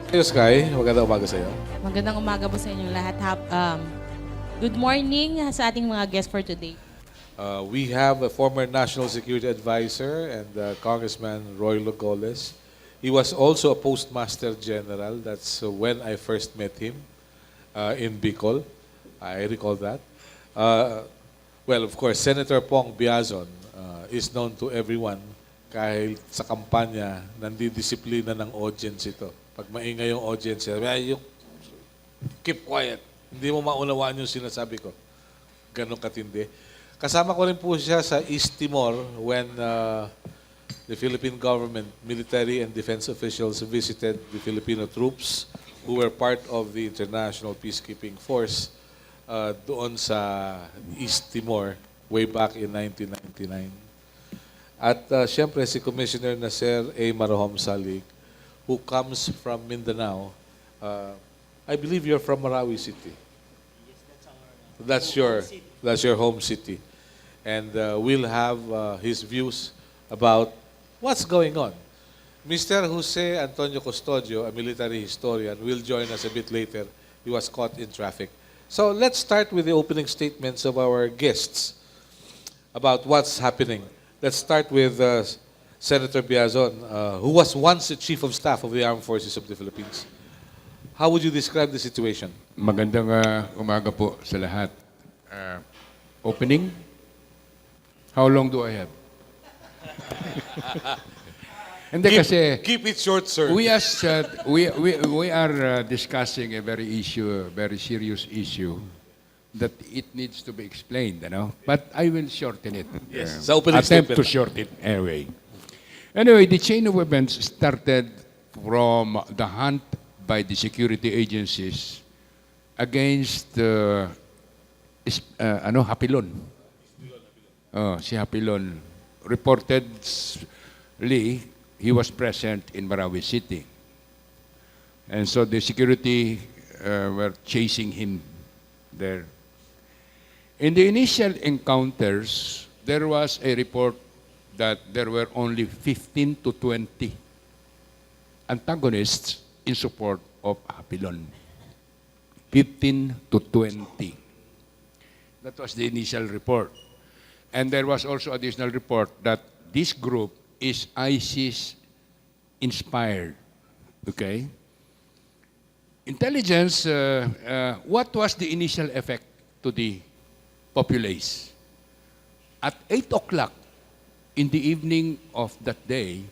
Hey, Sky. Magandang umaga sa iyo. Magandang umaga po sa inyong lahat. Good morning sa ating mga guests for today. We have a former National Security Advisor and Congressman Roilo Golez. He was also a Postmaster General. That's when I first met him in Bicol. I recall that. Well, of course, Senator Pong Biazon is known to everyone kahit sa kampanya, nandidisiplina ng audience ito. Pag maingay yung audience, you keep quiet. Hindi mo maunawaan yung sinasabi ko. Ganon katindi. Kasama ko rin po siya sa East Timor when the Philippine government, military and defense officials visited the Filipino troops who were part of the international peacekeeping force doon sa East Timor way back in 1999. At siyempre si Commissioner Nasser A. Marahomsalic, who comes from Mindanao. I believe you're from Marawi City. That's your home city. And we'll have his views about what's going on. Mr. Jose Antonio Costudio, a military historian, will join us a bit later. He was caught in traffic. So let's start with the opening statements of our guests about what's happening. Let's start with Senator Biazon, who was once the Chief of Staff of the Armed Forces of the Philippines. How would you describe the situation? Magandang umaga po sa lahat. Opening? How long do I have? Hindi kasi Keep it short, sir. we are discussing a very serious issue that it needs to be explained, you know. But I will shorten it. Yes, sa opening attempt statement. to shorten it anyway. Anyway, the chain of events started from the hunt by the security agencies against Hapilon. Si Hapilon. Reportedly, he was present in Marawi City. And so the security were chasing him there. In the initial encounters, there was a report that there were only 15 to 20 antagonists in support of Hapilon. 15 to 20. That was the initial report. And there was also additional report that this group is ISIS-inspired. Okay? Intelligence, what was the initial effect to the populace? At 8 o'clock in the evening of that day,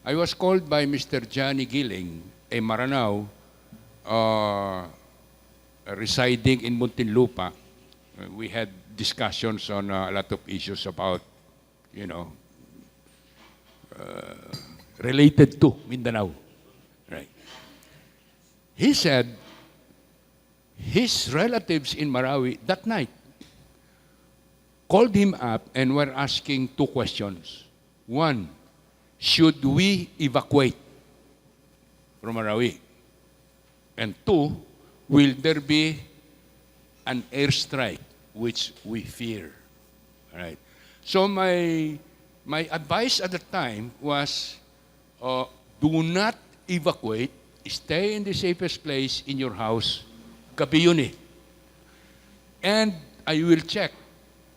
I was called by Mr. Johnny Gilling, a Maranao residing in Muntinlupa. We had discussions on a lot of issues about, related to Mindanao. Right. He said his relatives in Marawi that night called him up and were asking two questions. One, should we evacuate from Marawi? And two, will there be an airstrike, which we fear? All right. So my advice at the time was, do not evacuate. Stay in the safest place in your house. Gabi yun eh. And I will check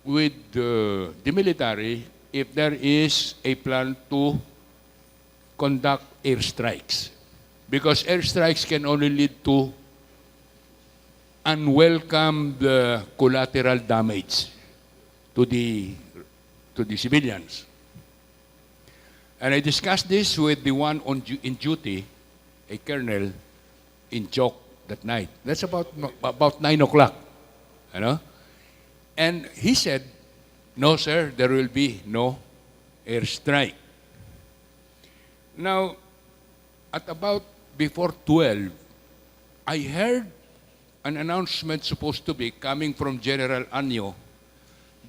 with the military if there is a plan to conduct airstrikes. Because airstrikes can only lead to unwelcome collateral damage to the civilians. And I discussed this with the one in duty, a colonel, in joke that night. That's about 9 o'clock, you know? And he said, no, sir, there will be no airstrike. Now, at about before 12, I heard an announcement supposed to be coming from General Anyo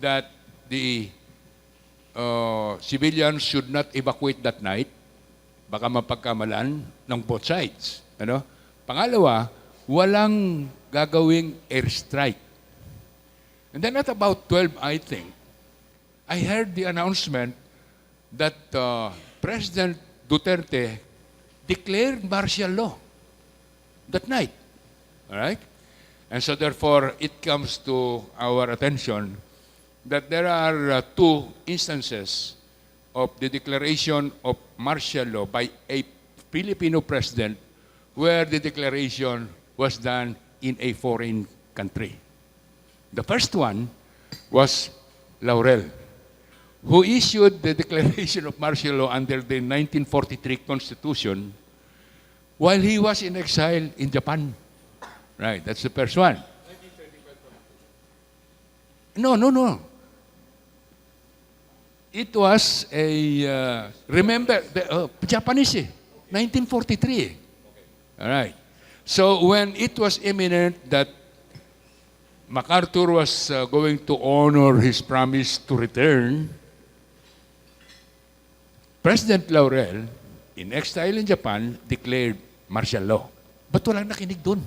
that the civilians should not evacuate that night. Baka mapagkamalan ng both sides. Ano? Pangalawa, walang gagawing airstrike. And then at about 12, I think, I heard the announcement that President Duterte declared martial law that night. All right? And so therefore, it comes to our attention that there are two instances of the declaration of martial law by a Filipino president where the declaration was done in a foreign country. The first one was Laurel, who issued the declaration of martial law under the 1943 Constitution while he was in exile in Japan. Right, that's the first one. No. It was a, remember, the Japanese, 1943. All right. So when it was imminent that MacArthur was going to honor his promise to return, President Laurel, in exile in Japan, declared martial law. But walang nakinig dun.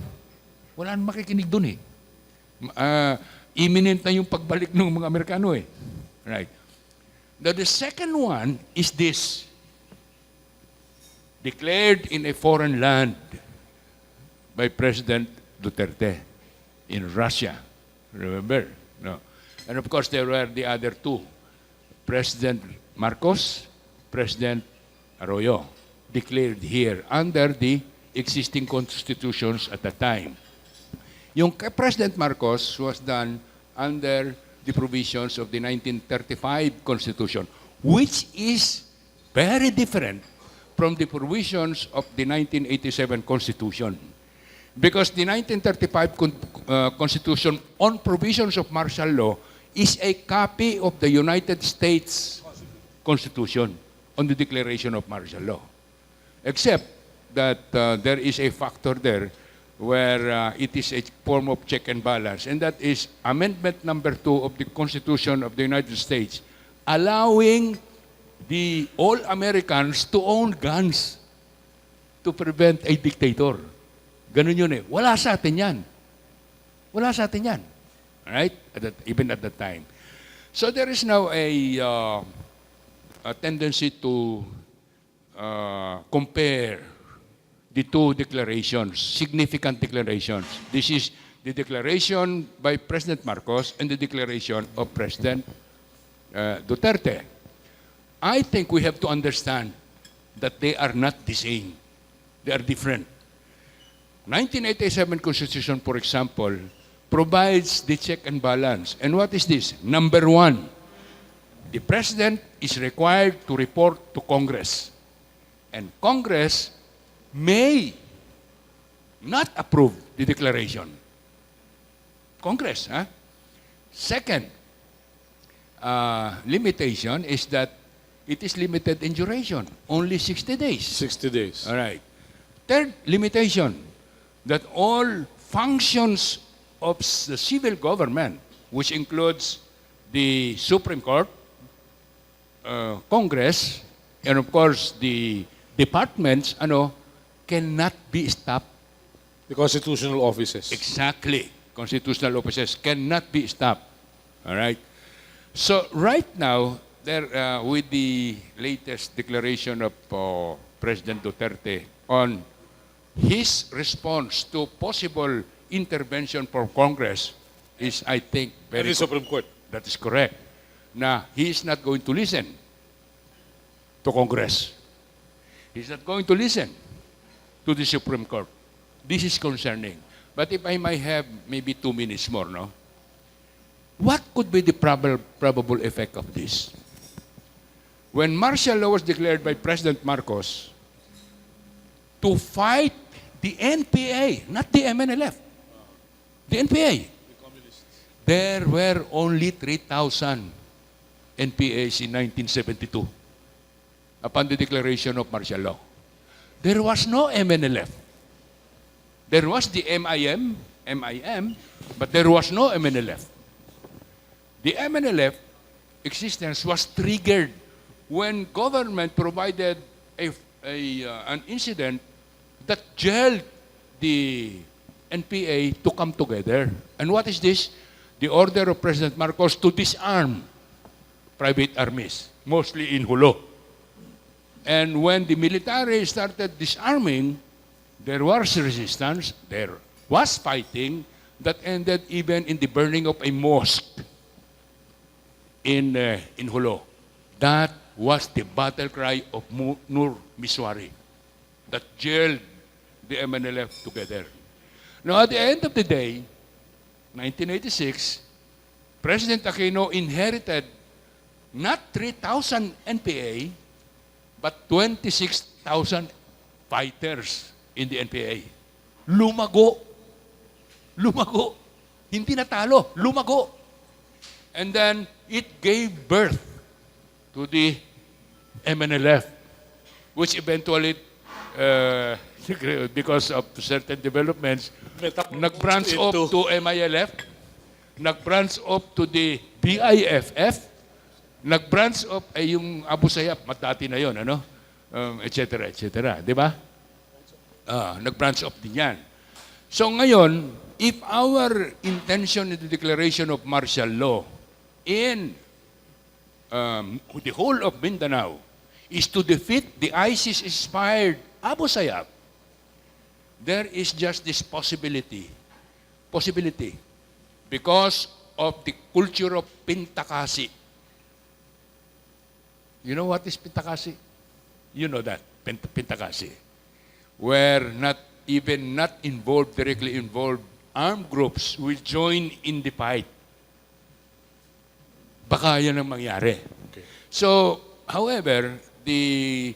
Wala nang makikinig dun eh. Imminent na yung pagbalik ng mga Amerikano eh. Right. Now the second one is this. Declared in a foreign land by President Duterte in Russia. Remember? No. And of course, there were the other two. President Marcos, President Arroyo, declared here under the existing constitutions at the time. Yung kay President Marcos was done under the provisions of the 1935 Constitution, which is very different from the provisions of the 1987 Constitution. Because the 1935 Constitution on provisions of martial law is a copy of the United States Constitution on the declaration of martial law. Except that there is a factor there where it is a form of check and balance, and that is Amendment number 2 of the Constitution of the United States, allowing the all Americans to own guns to prevent a dictator. Ganun yun eh. Wala sa atin yan. Wala sa atin yan. Right? Even at that time. So there is now a tendency to compare the two declarations, significant declarations. This is the declaration by President Marcos and the declaration of President Duterte. I think we have to understand that they are not the same. They are different. 1987 Constitution, for example, provides the check and balance. And what is this? Number one, the President is required to report to Congress. And Congress may not approve the declaration. Congress, huh? Second, limitation is that it is limited in duration, only 60 days. 60 days. All right. Third limitation, that all functions of the civil government, which includes the Supreme Court, Congress, and of course the departments, cannot be stopped. The constitutional offices. Exactly. Constitutional offices cannot be stopped. All right? So right now, there, with the latest declaration of President Duterte on his response to possible intervention from Congress is, I think, And very the Supreme Court. That is correct. Now, he is not going to listen to Congress. He's not going to listen to the Supreme Court. This is concerning. But if I might have maybe 2 minutes more, no? What could be the probable effect of this? When martial law was declared by President Marcos to fight the NPA, not the MNLF, the NPA, there were only 3,000 NPAs in 1972 upon the declaration of martial law. There was no MNLF. There was the MIM, but there was no MNLF. The MNLF existence was triggered when government provided an incident that jailed the NPA to come together. And what is this? The order of President Marcos to disarm private armies, mostly in Hulo. And when the military started disarming, there was resistance, there was fighting that ended even in the burning of a mosque in Hulo. That was the battle cry of Nur Miswari that jailed the MNLF together. Now, at the end of the day, 1986, President Aquino inherited not 3,000 NPA, but 26,000 fighters in the NPA. Lumago. Lumago. Hindi natalo. Lumago. And then, it gave birth to the MNLF, which eventually, because of certain developments, nag-branch off to MILF, nag-branch off to the BIFF, nag-branch off ay yung Abu Sayyaf, matati na yon, ano? Et cetera, di ba? Nag-branch off din yan. So ngayon, if our intention in the declaration of martial law in the whole of Mindanao is to defeat the ISIS-inspired Abu Sayyaf, there is just this possibility, because of the culture of Pintakasi. You know what is Pintakasi? You know that, Pintakasi. Where not directly involved armed groups will join in the fight. Baka yan ang mangyari. Okay. So, however, the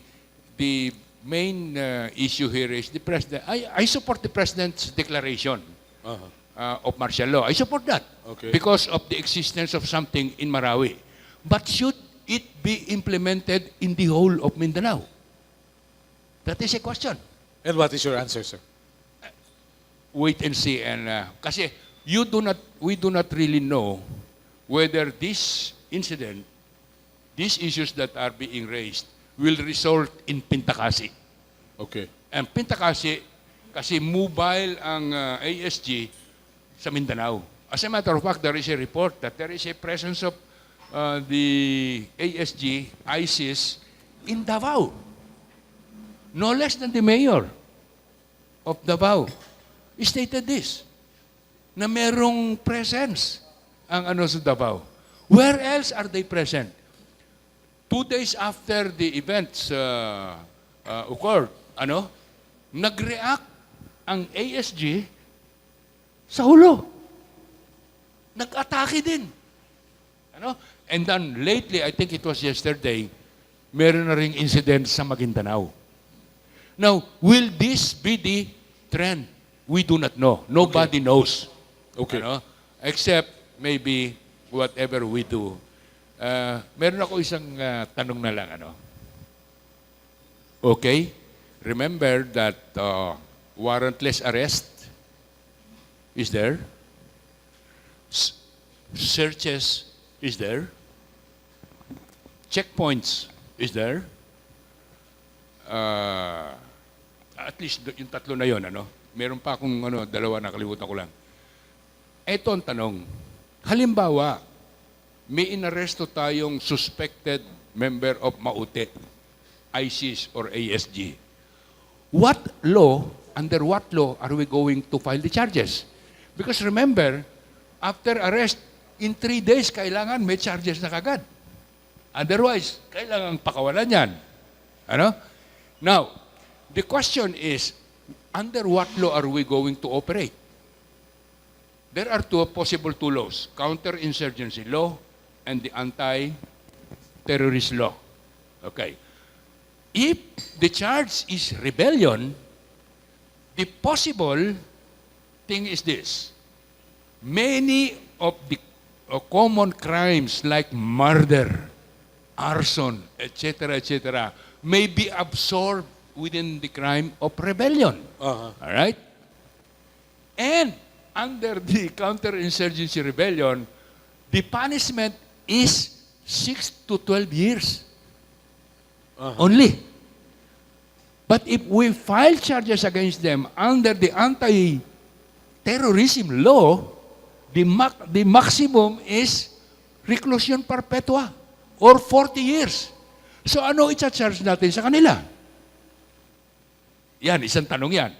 main issue here is the president. I support the president's declaration of martial law. I support that because of the existence of something in Marawi. But should it be implemented in the whole of Mindanao? That is a question. And what is your answer, sir? Wait and see. And kasi we do not really know whether this incident, these issues that are being raised, will result in Pintakasi. Okay. And Pintakasi, kasi mobile ang ASG sa Mindanao. As a matter of fact, there is a report that there is a presence of the ASG, ISIS, in Davao. No less than the mayor of Davao stated this, na merong presence ang sa Davao. Where else are they present? 2 days after the events occurred, nag-react ang ASG sa Hulo. Nag-atake din. And then lately, I think it was yesterday, meron na ring incident sa Maguindanao. Now, will this be the trend? We do not know. Nobody knows. Okay. Except maybe whatever we do. Meron ako isang tanong na lang. Okay? Remember that warrantless arrest is there. Searches is there. Checkpoints is there. At least yung tatlo na yon, meron pa akong dalawa, nakalimutan ko lang. Ito ang tanong. Halimbawa, may inaresto tayong suspected member of Maute, ISIS or ASG. Under what law are we going to file the charges? Because remember, after arrest, in 3 days, kailangan may charges na kagad. Otherwise, kailangan pakawalan yan. Now, the question is, under what law are we going to operate? There are possible two laws, counter-insurgency law and the anti-terrorist law. Okay. If the charge is rebellion, the possible thing is this. Many of the common crimes like murder, arson, etc., may be absorbed within the crime of rebellion. All right? And under the counterinsurgency rebellion, the punishment is 6 to 12 years. Only. But if we file charges against them under the anti-terrorism law, the maximum is reclusion perpetua or 40 years. So ano i-charge natin sa kanila? Yan, isang tanong yan.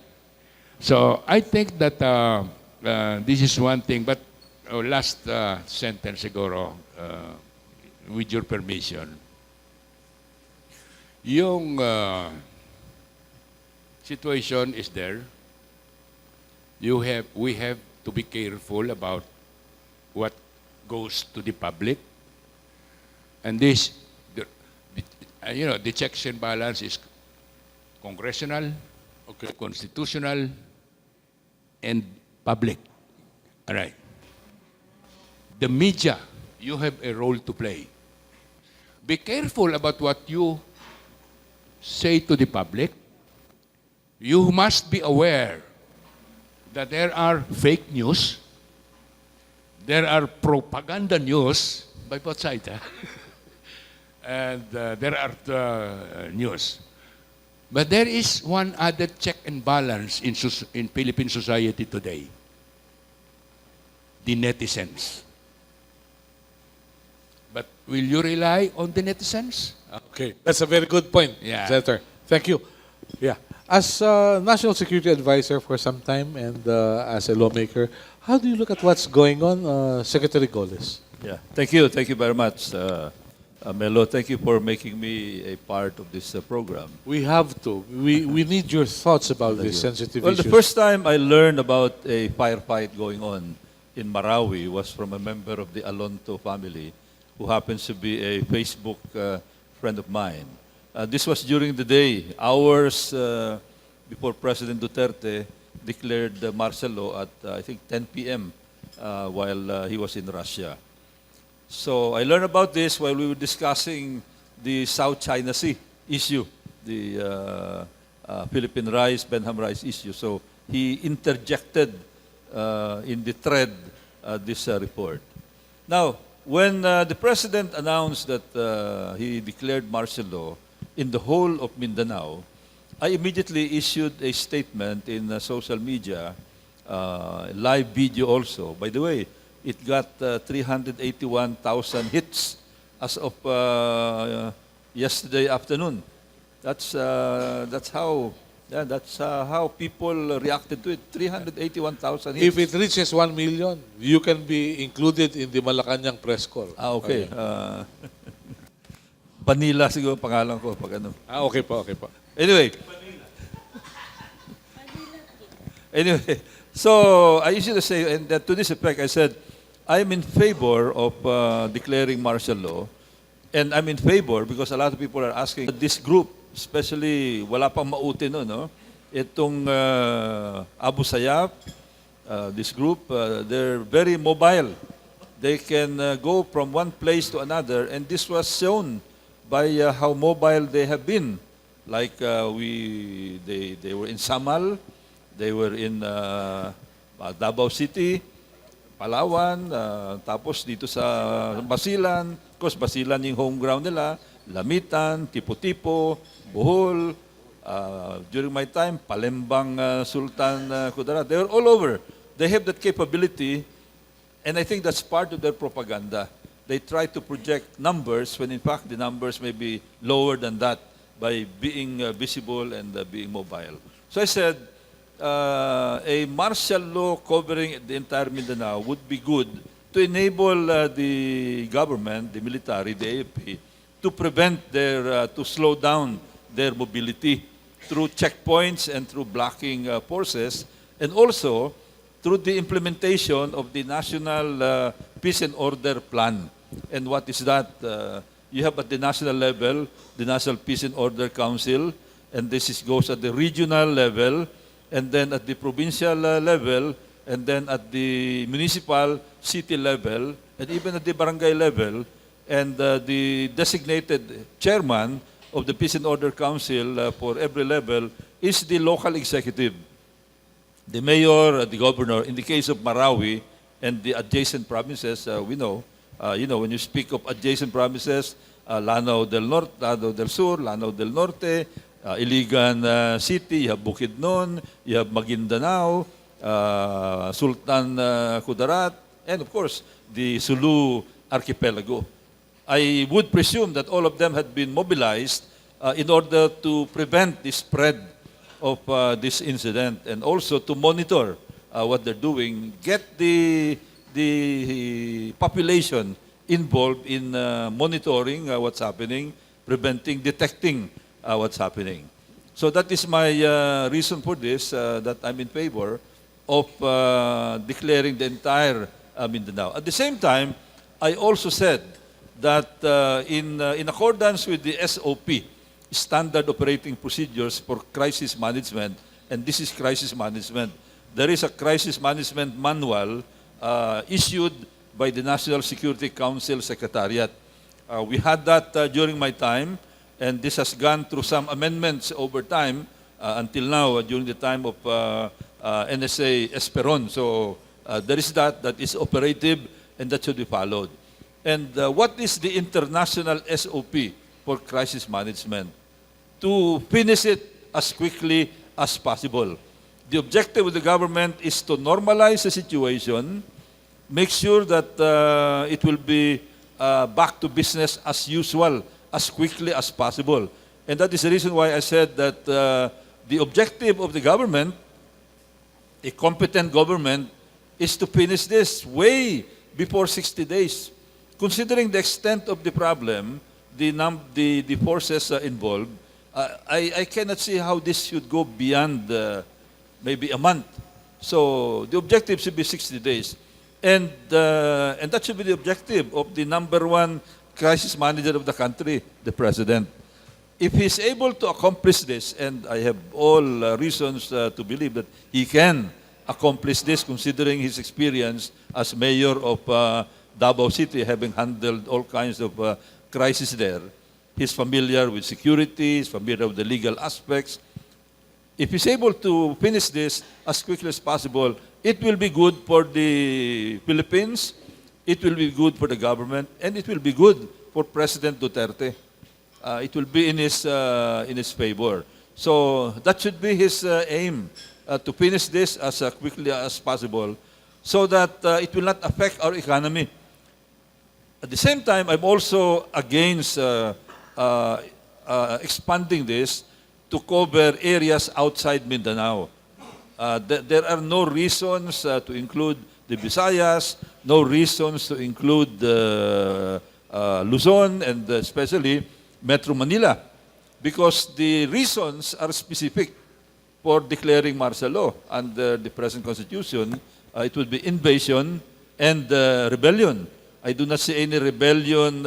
So I think that this is one thing. But last sentence, siguro, with your permission, yung situation is there. We have to be careful about what goes to the public, and the checks and balance is congressional, okay, constitutional, and public. All right. The media, you have a role to play. Be careful about what you say to the public. You must be aware that there are fake news, there are propaganda news by both sides, and there are news. But there is one other check and balance in Philippine society today: the netizens. But will you rely on the netizens? Okay, that's a very good point, Yeah. Senator. Thank you. Yeah. As National Security Advisor for some time and as a lawmaker, how do you look at what's going on, Secretary Golez? Yeah, thank you. Thank you very much, Melo. Thank you for making me a part of this program. We have to. We need your thoughts about this sensitive Well, issue. the first time I learned about a firefight going on in Marawi was from a member of the Alonto family who happens to be a Facebook friend of mine. This was during the day, hours before President Duterte declared martial law at, I think, 10 p.m. While he was in Russia. So I learned about this while we were discussing the South China Sea issue, the Philippine rice, Benham rice issue. So he interjected in the thread this report. Now, when the President announced that he declared martial law in the whole of Mindanao, I immediately issued a statement in social media, live video also. By the way, it got 381,000 hits as of yesterday afternoon. That's how people reacted to it. 381,000 hits. If it reaches 1 million, you can be included in the Malacanang press call. Okay. Manila siguro pangalan ko pag ano. Okay po, okay po. Anyway, so I used to say, and to this effect, I said, I'm in favor of declaring martial law, and I'm in favor because a lot of people are asking this group, especially wala pang mauti no, no? Itong Abu Sayyaf, this group, they're very mobile. They can go from one place to another, and this was shown by how mobile they have been. Like they were in Samal, they were in Davao City, Palawan, tapos dito sa Basilan. Of course, Basilan yung home ground nila, Lamitan, Tipo-Tipo, Bohol. During my time, Palembang, Sultan, Kudarat. They were all over. They have that capability, and I think that's part of their propaganda. They try to project numbers when in fact the numbers may be lower than that by being visible and being mobile. So I said, a martial law covering the entire Mindanao would be good to enable the government, the military, the AFP, to prevent to slow down their mobility through checkpoints and through blocking forces, and also through the implementation of the National Peace and Order Plan. And what is that? You have at the national level, the National Peace and Order Council, and goes at the regional level, and then at the provincial level, and then at the municipal city level, and even at the barangay level, and the designated chairman of the Peace and Order Council for every level is the local executive. The mayor, the governor. In the case of Marawi and the adjacent provinces, we know, when you speak of adjacent provinces, Lanao del Norte, Lanao del Sur, Lanao del Norte, Iligan City, you have Bukidnon, you have Maguindanao, Sultan Kudarat, and of course, the Sulu Archipelago. I would presume that all of them had been mobilized in order to prevent the spread of this incident, and also to monitor what they're doing, get the population involved in monitoring what's happening, preventing, detecting what's happening. So that is my reason for this, that I'm in favor of declaring the entire Mindanao. At the same time, I also said that in accordance with the SOP, Standard Operating Procedures for Crisis Management, and this is crisis management, there is a crisis management manual issued by the National Security Council Secretariat. We had that during my time, and this has gone through some amendments over time until now during the time of NSA Esperon. So there is that is operative and that should be followed. And what is the international SOP for crisis management? To finish it as quickly as possible. The objective of the government is to normalize the situation, make sure that it will be back to business as usual as quickly as possible. And that is the reason why I said that the objective of the government, a competent government, is to finish this way before 60 days. Considering the extent of the problem, the forces involved, I cannot see how this should go beyond maybe a month. So the objective should be 60 days. And that should be the objective of the number one crisis manager of the country, the President. If he's able to accomplish this, and I have all reasons to believe that he can accomplish this considering his experience as mayor of Davao City, having handled all kinds of crises there. He's familiar with security, he's familiar with the legal aspects. If he's able to finish this as quickly as possible, it will be good for the Philippines, it will be good for the government, and it will be good for President Duterte. It will be in his favor. So that should be his aim, to finish this as quickly as possible so that it will not affect our economy. At the same time, I'm also against expanding this to cover areas outside Mindanao. There are no reasons to include the Visayas, no reasons to include Luzon, and especially Metro Manila, because the reasons are specific for declaring martial law under the present constitution. It would be invasion and rebellion. I do not see any rebellion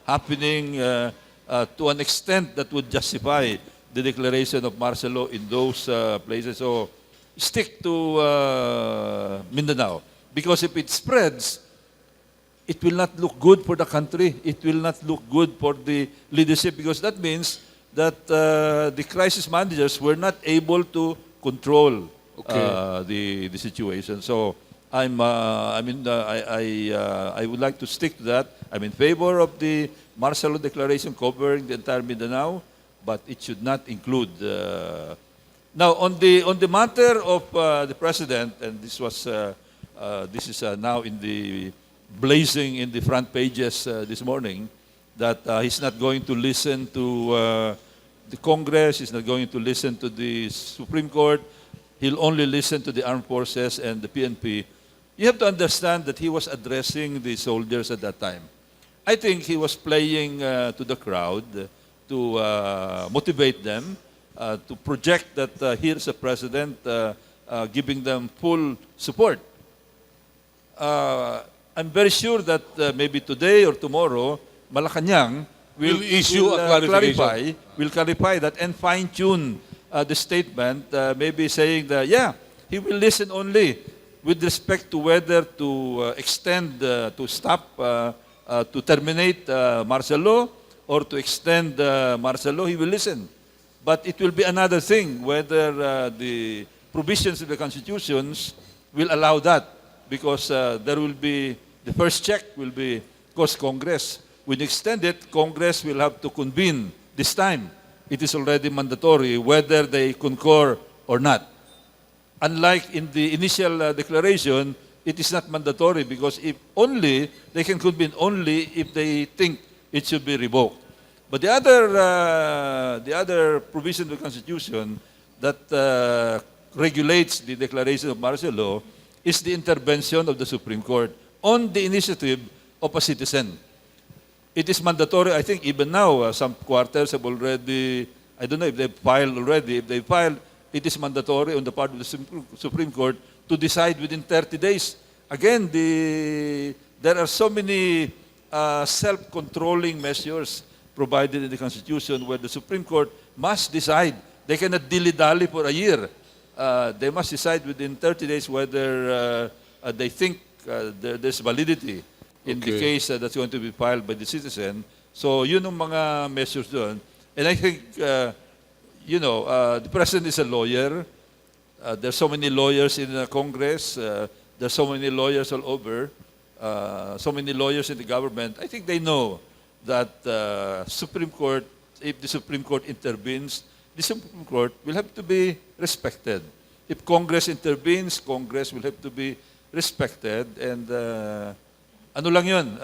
happening to an extent that would justify the declaration of martial law in those places. So stick to Mindanao, because if it spreads, it will not look good for the country. It will not look good for the leadership, because that means that the crisis managers were not able to control the situation. So I would like to stick to that. I'm in favor of the martial law declaration covering the entire Mindanao, but it should not include. Now, on the matter of the president, and this is now in the blazing in the front pages this morning, that he's not going to listen to the Congress, he's not going to listen to the Supreme Court, he'll only listen to the armed forces and the PNP. You have to understand that he was addressing the soldiers at that time. I think he was playing to the crowd to motivate them, to project that here's a president giving them full support. I'm very sure that maybe today or tomorrow, Malacanang will issue a clarification. Will clarify that and fine-tune the statement, maybe saying that, yeah, he will listen only with respect to whether to extend, to stop, to terminate martial law, or to extend martial law, he will listen. But it will be another thing whether the provisions of the constitutions will allow that, because there will be, the first check will be, of course, Congress. When you extend it, Congress will have to convene this time. It is already mandatory whether they concur or not. Unlike in the initial declaration, it is not mandatory, because if only, they can convene only if they think it should be revoked. But the other provision of the Constitution, that regulates the declaration of martial law is the intervention of the Supreme Court on the initiative of a citizen. It is mandatory. I think even now, some quarters have already, I don't know if they've filed already. If they filed, it is mandatory on the part of the Supreme Court to decide within 30 days. Again, there are so many self-controlling measures provided in the Constitution where the Supreme Court must decide. They cannot dilly-dally for a year. They must decide within 30 days whether they think there's validity in the case that's going to be filed by the citizen. So yun ang mga measures doon. And I think, the President is a lawyer. There's so many lawyers in the Congress. There's so many lawyers all over. So many lawyers in the government. I think they know that Supreme Court, if the Supreme Court intervenes, the Supreme Court will have to be respected. If Congress intervenes, Congress will have to be respected. And ano lang yun,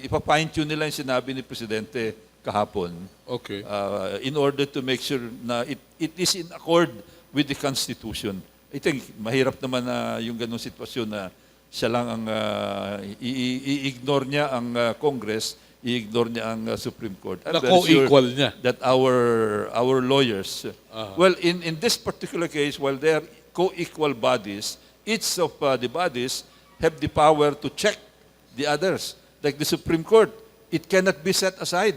ipa-fine-tune nila yung sinabi ni Presidente kahapon. Okay. In order to make sure na it is in accord with the Constitution. I think mahirap naman na yung ganong sitwasyon na siya lang ang i-ignore niya ang Congress, i-ignore niya ang Supreme Court. I'm very sure Co-equal niya. that our lawyers, well, in this particular case, while they are co-equal bodies, each of the bodies have the power to check the others. Like the Supreme Court, it cannot be set aside.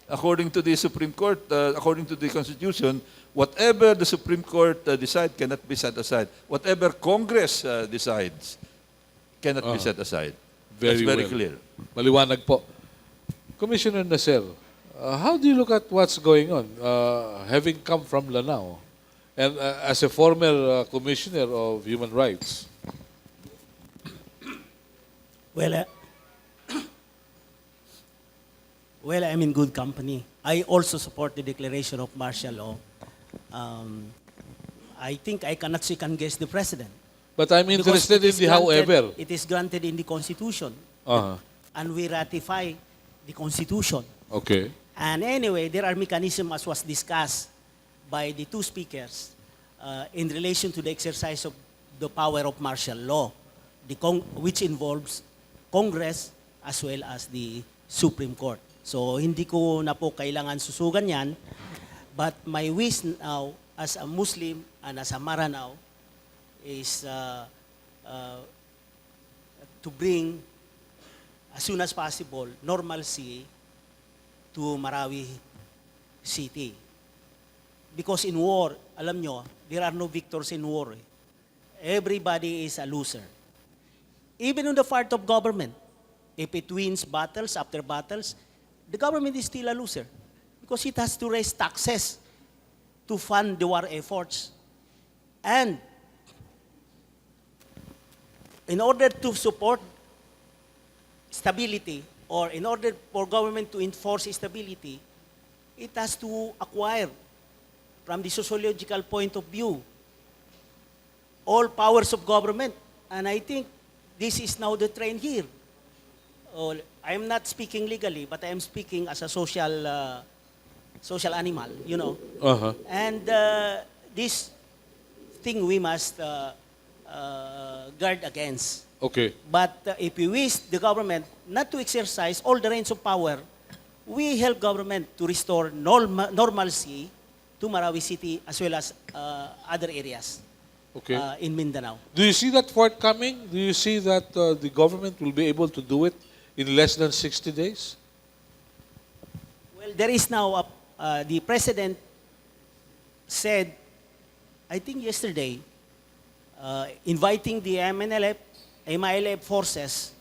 According to the Supreme Court, according to the Constitution, whatever the Supreme Court decides cannot be set aside. Whatever Congress decides cannot be set aside. That's very clear. Maliwanag po. Commissioner Nasser, how do you look at what's going on, having come from Lanao, and as a former commissioner of human rights? Well, I'm in good company. I also support the declaration of martial law. I think I cannot second-guess the president. But I'm Because interested in the however. It is granted in the Constitution. Uh-huh. And we ratify the Constitution. Okay. And anyway, there are mechanisms, as was discussed by the two speakers, in relation to the exercise of the power of martial law, which involves Congress as well as the Supreme Court. So hindi ko na po kailangan susugan yan, but my wish now as a Muslim and as a Maranao is to bring as soon as possible normalcy to Marawi City. Because in war, alam nyo, there are no victors in war. Everybody is a loser. Even on the part of government, if it wins battles after battles, the government is still a loser because it has to raise taxes to fund the war efforts. And in order to support stability, or in order for government to enforce stability, it has to acquire, from the sociological point of view, all powers of government. And I think this is now the trend here. I'm not speaking legally, but I'm speaking as a social animal, you know. Uh-huh. And this thing we must guard against. Okay. But if we wish the government not to exercise all the reins of power, we help government to restore normalcy to Marawi City as well as other areas in Mindanao. Do you see that forthcoming? Do you see that the government will be able to do it in less than 60 days? Well, there is now the president said, I think yesterday, inviting the MILF forces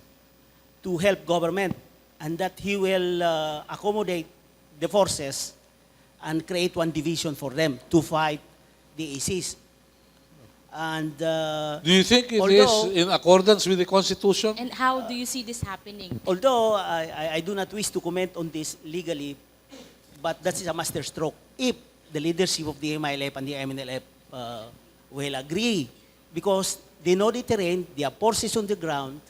to help government, and that he will accommodate the forces and create one division for them to fight the ISIS. And Do you think it is in accordance with the Constitution? And how do you see this happening? although I do not wish to comment on this legally, but that is a master stroke. If the leadership of the MILF and the MNLF will agree, because they know the terrain, they have forces on the ground,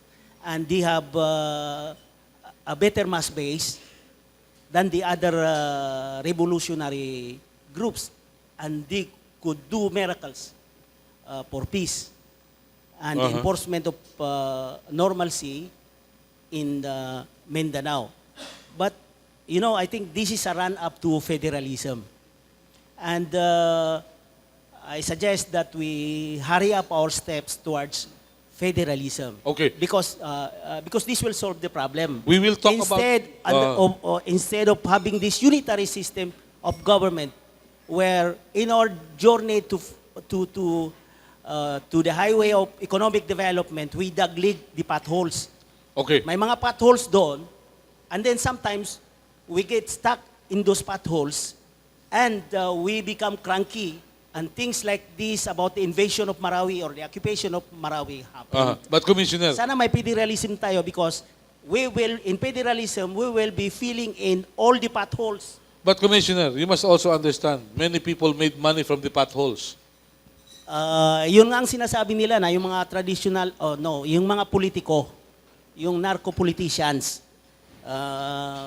and they have a better mass base than the other revolutionary groups. And could do miracles for peace and the enforcement of normalcy in the Mindanao. But, you know, I think this is a run-up to federalism. And I suggest that we hurry up our steps towards federalism. Okay. Because this will solve the problem. We will talk Instead of having this unitary system of government, where in our journey to the highway of economic development, we daglig the potholes. Okay. May mga potholes doon, and then sometimes we get stuck in those potholes, and we become cranky, and things like this about the invasion of Marawi or the occupation of Marawi happen. But Commissioner, Sana may federalism tayo, because in federalism, we will be filling in all the potholes. but Commissioner, you must also understand, many people made money from the potholes. Yun nga ang sinasabi nila na yung mga traditional, yung mga politiko, yung narco-politicians,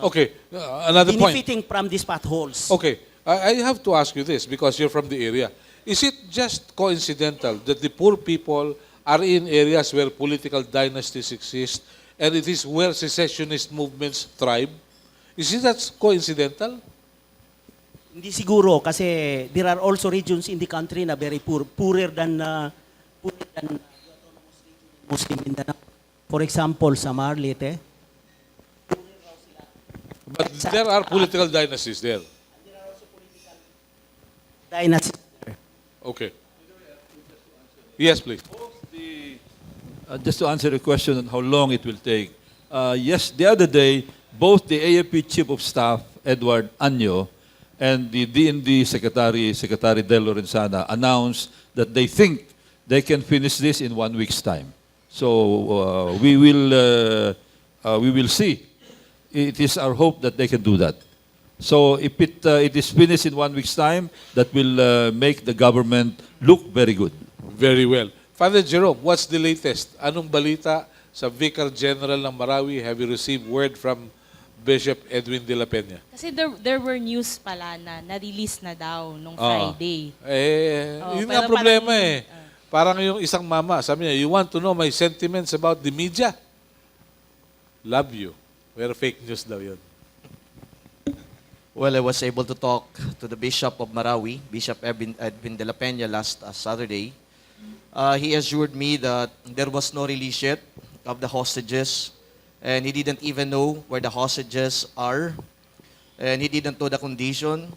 Okay, another point. benefiting from these potholes. Okay, I have to ask you this because you're from the area. Is it just coincidental that the poor people are in areas where political dynasties exist and it is where secessionist movements thrive? Is it that coincidental? Hindi siguro, kasi there are also regions in the country na very poor, poorer than Muslim Mindanao. For example, sa Malate, But there are political dynasties there. dynasty. Okay. Yes, please. Just to answer the question on how long it will take. Yes, the other day, both the AFP Chief of Staff, Edward Anyo, and the DND Secretary Del Lorenzana announced that they think they can finish this in 1 week's time. So we will see. It is our hope that they can do that. So if it is finished in 1 week's time, that will make the government look very good. Very well. Father Jerome, what's the latest? Anong balita sa Vicar General ng Marawi? Have you received word from Bishop Edwin de la Peña? Kasi there were news pala na na-release na daw nung Ah. Friday. Yun pero nga problema parang- Parang yung isang mama, sabi niya, you want to know my sentiments about the media? Love you. Pero fake news daw yun. Well, I was able to talk to the Bishop of Marawi, Bishop Edwin de la Peña, last Saturday. He assured me that there was no release yet of the hostages, and he didn't even know where the hostages are, and he didn't know the condition,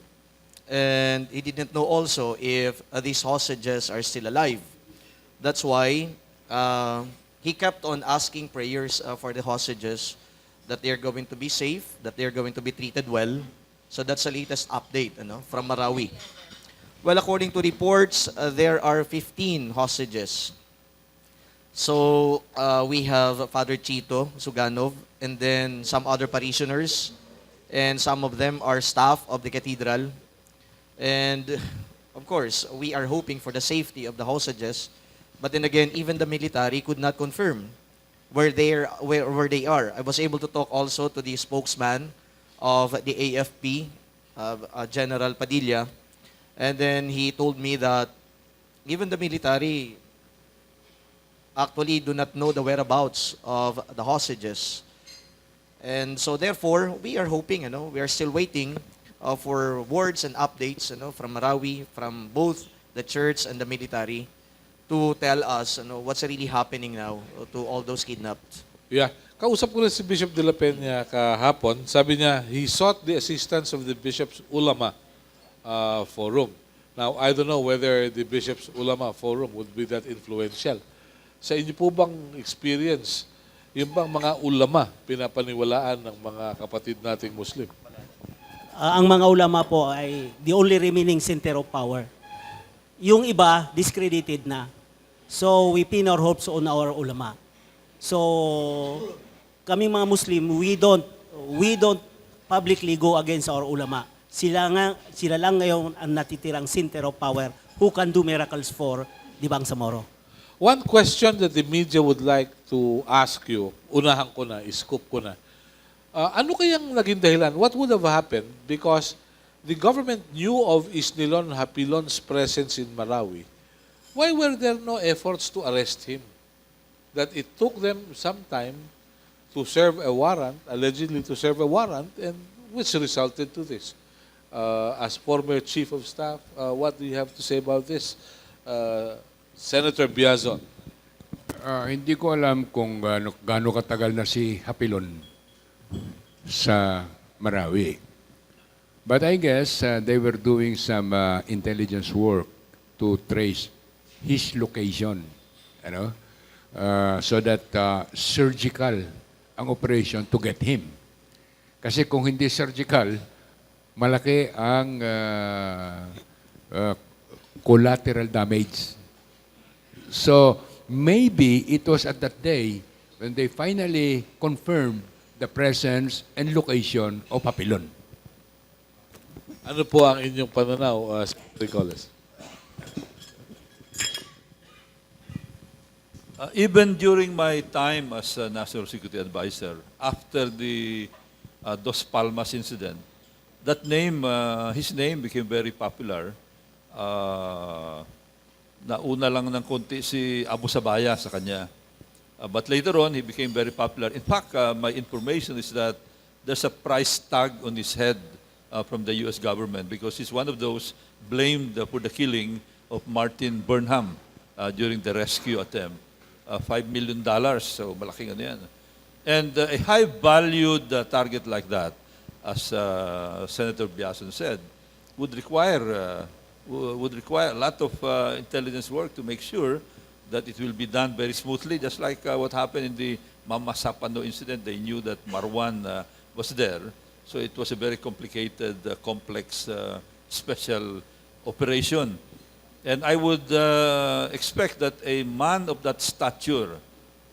and he didn't know also if these hostages are still alive. That's why he kept on asking prayers for the hostages, that they are going to be safe, that they are going to be treated well. So that's the latest update from Marawi. Well, according to reports, there are 15 hostages. So we have Father Chito Suganov, and then some other parishioners, and some of them are staff of the cathedral. And of course, we are hoping for the safety of the hostages. But then again, even the military could not confirm where they are. I was able to talk also to the spokesman of the AFP, General Padilla, and then he told me that even the military actually do not know the whereabouts of the hostages. And so therefore, we are hoping, we are still waiting for words and updates, from Marawi, from both the church and the military, to tell us, what's really happening now to all those kidnapped. Yeah. Kausap ko rin si Bishop de la Peña kahapon. Sabi niya, he sought the assistance of the Bishop's Ulama Forum. Now, I don't know whether the Bishop's Ulama Forum would be that influential. Sa inyo po bang experience, yung bang mga ulama pinapaniwalaan ng mga kapatid nating Muslim? Ang mga ulama po ay the only remaining center of power. Yung iba, discredited na. So, we pin our hopes on our ulama. So, kaming mga Muslim, we don't publicly go against our ulama. Sila lang ngayon ang natitirang center of power who can do miracles for the Bangsamoro. One question that the media would like to ask you, unahan ko na, scoop ko na. Ano kayang naging dahilan? What would have happened? Because the government knew of Isnilon Hapilon's presence in Marawi, why were there no efforts to arrest him? That it took them some time to serve a warrant, allegedly to serve a warrant, and which resulted to this. As former Chief of Staff, what do you have to say about this? Senator Biazon. Hindi ko alam kung gaano katagal na si Hapilon sa Marawi. But I guess they were doing some intelligence work to trace his location, so that surgical ang operation to get him. Kasi kung hindi surgical, malaki ang collateral damage. So maybe it was at that day when they finally confirmed the presence and location of Hapilon. Ano po ang inyong pananaw, Secretary Golez? Even during my time as National Security Advisor, after the Dos Palmas incident, that name, his name became very popular. Nauna lang ng konti si Abu Sabaya sa kanya. But later on, he became very popular. In fact, my information is that there's a price tag on his head from the U.S. government because he's one of those blamed for the killing of Martin Burnham during the rescue attempt. $5 million, so malaking ano yan. And a high-valued target like that, as Senator Biazon said, would require a lot of intelligence work to make sure that it will be done very smoothly, just like what happened in the Mama Sapano incident. They knew that Marwan was there, so it was a very complicated, complex, special operation. And I would expect that a man of that stature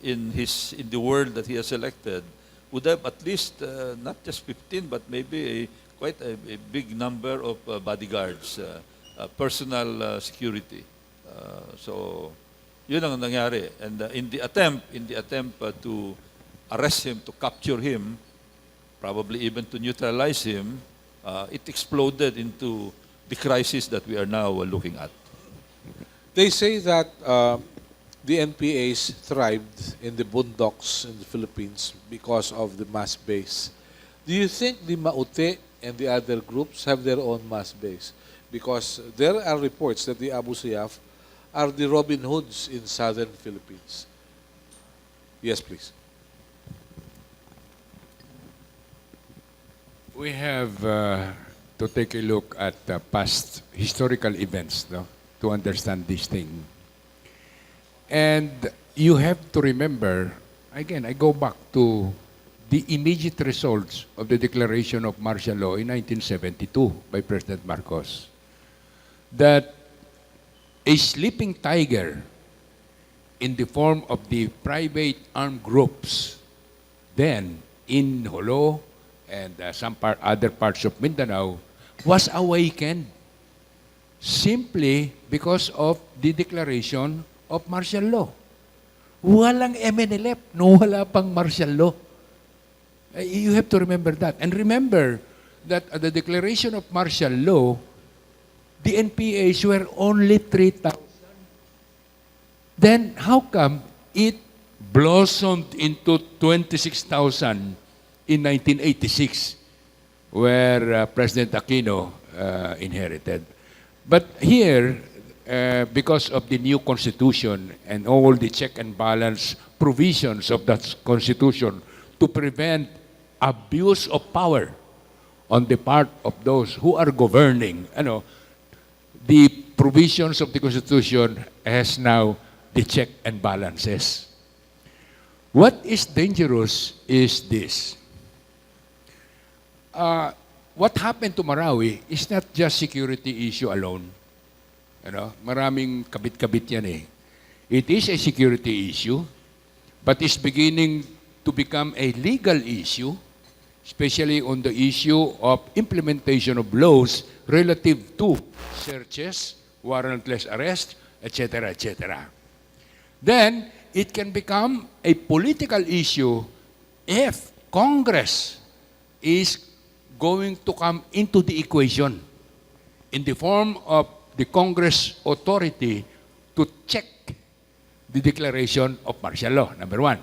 in the world that he has selected would have at least not just 15 but maybe quite a big number of bodyguards, personal security. So yun ang nangyari. And in the attempt to arrest him, to capture him, probably even to neutralize him, it exploded into the crisis that we are now looking at. They say that the NPAs thrived in the boondocks in the Philippines because of the mass base. Do you think the Maute and the other groups have their own mass base? Because there are reports that the Abu Sayyaf are the Robin Hoods in southern Philippines. Yes, please. We have to take a look at past historical events, no, to understand this thing. And you have to remember, again, I go back to the immediate results of the declaration of martial law in 1972 by President Marcos, that a sleeping tiger in the form of the private armed groups then in Jolo and other parts of Mindanao was awakened simply because of the declaration of martial law. Walang MNLF, no, wala pang martial law. You have to remember that. And remember that at the declaration of martial law, the NPAs were only 3,000. Then how come it blossomed into 26,000 in 1986, where President Aquino inherited? But here, because of the new constitution and all the check and balance provisions of that constitution to prevent abuse of power on the part of those who are governing, the provisions of the constitution has now the check and balances. What is dangerous is this. What happened to Marawi is not just security issue alone. Maraming kabit-kabit yan eh. It is a security issue, but it's beginning to become a legal issue, especially on the issue of implementation of laws relative to searches, warrantless arrest, etc., etc. Then, it can become a political issue if Congress is going to come into the equation in the form of the Congress authority to check the declaration of martial law, number one.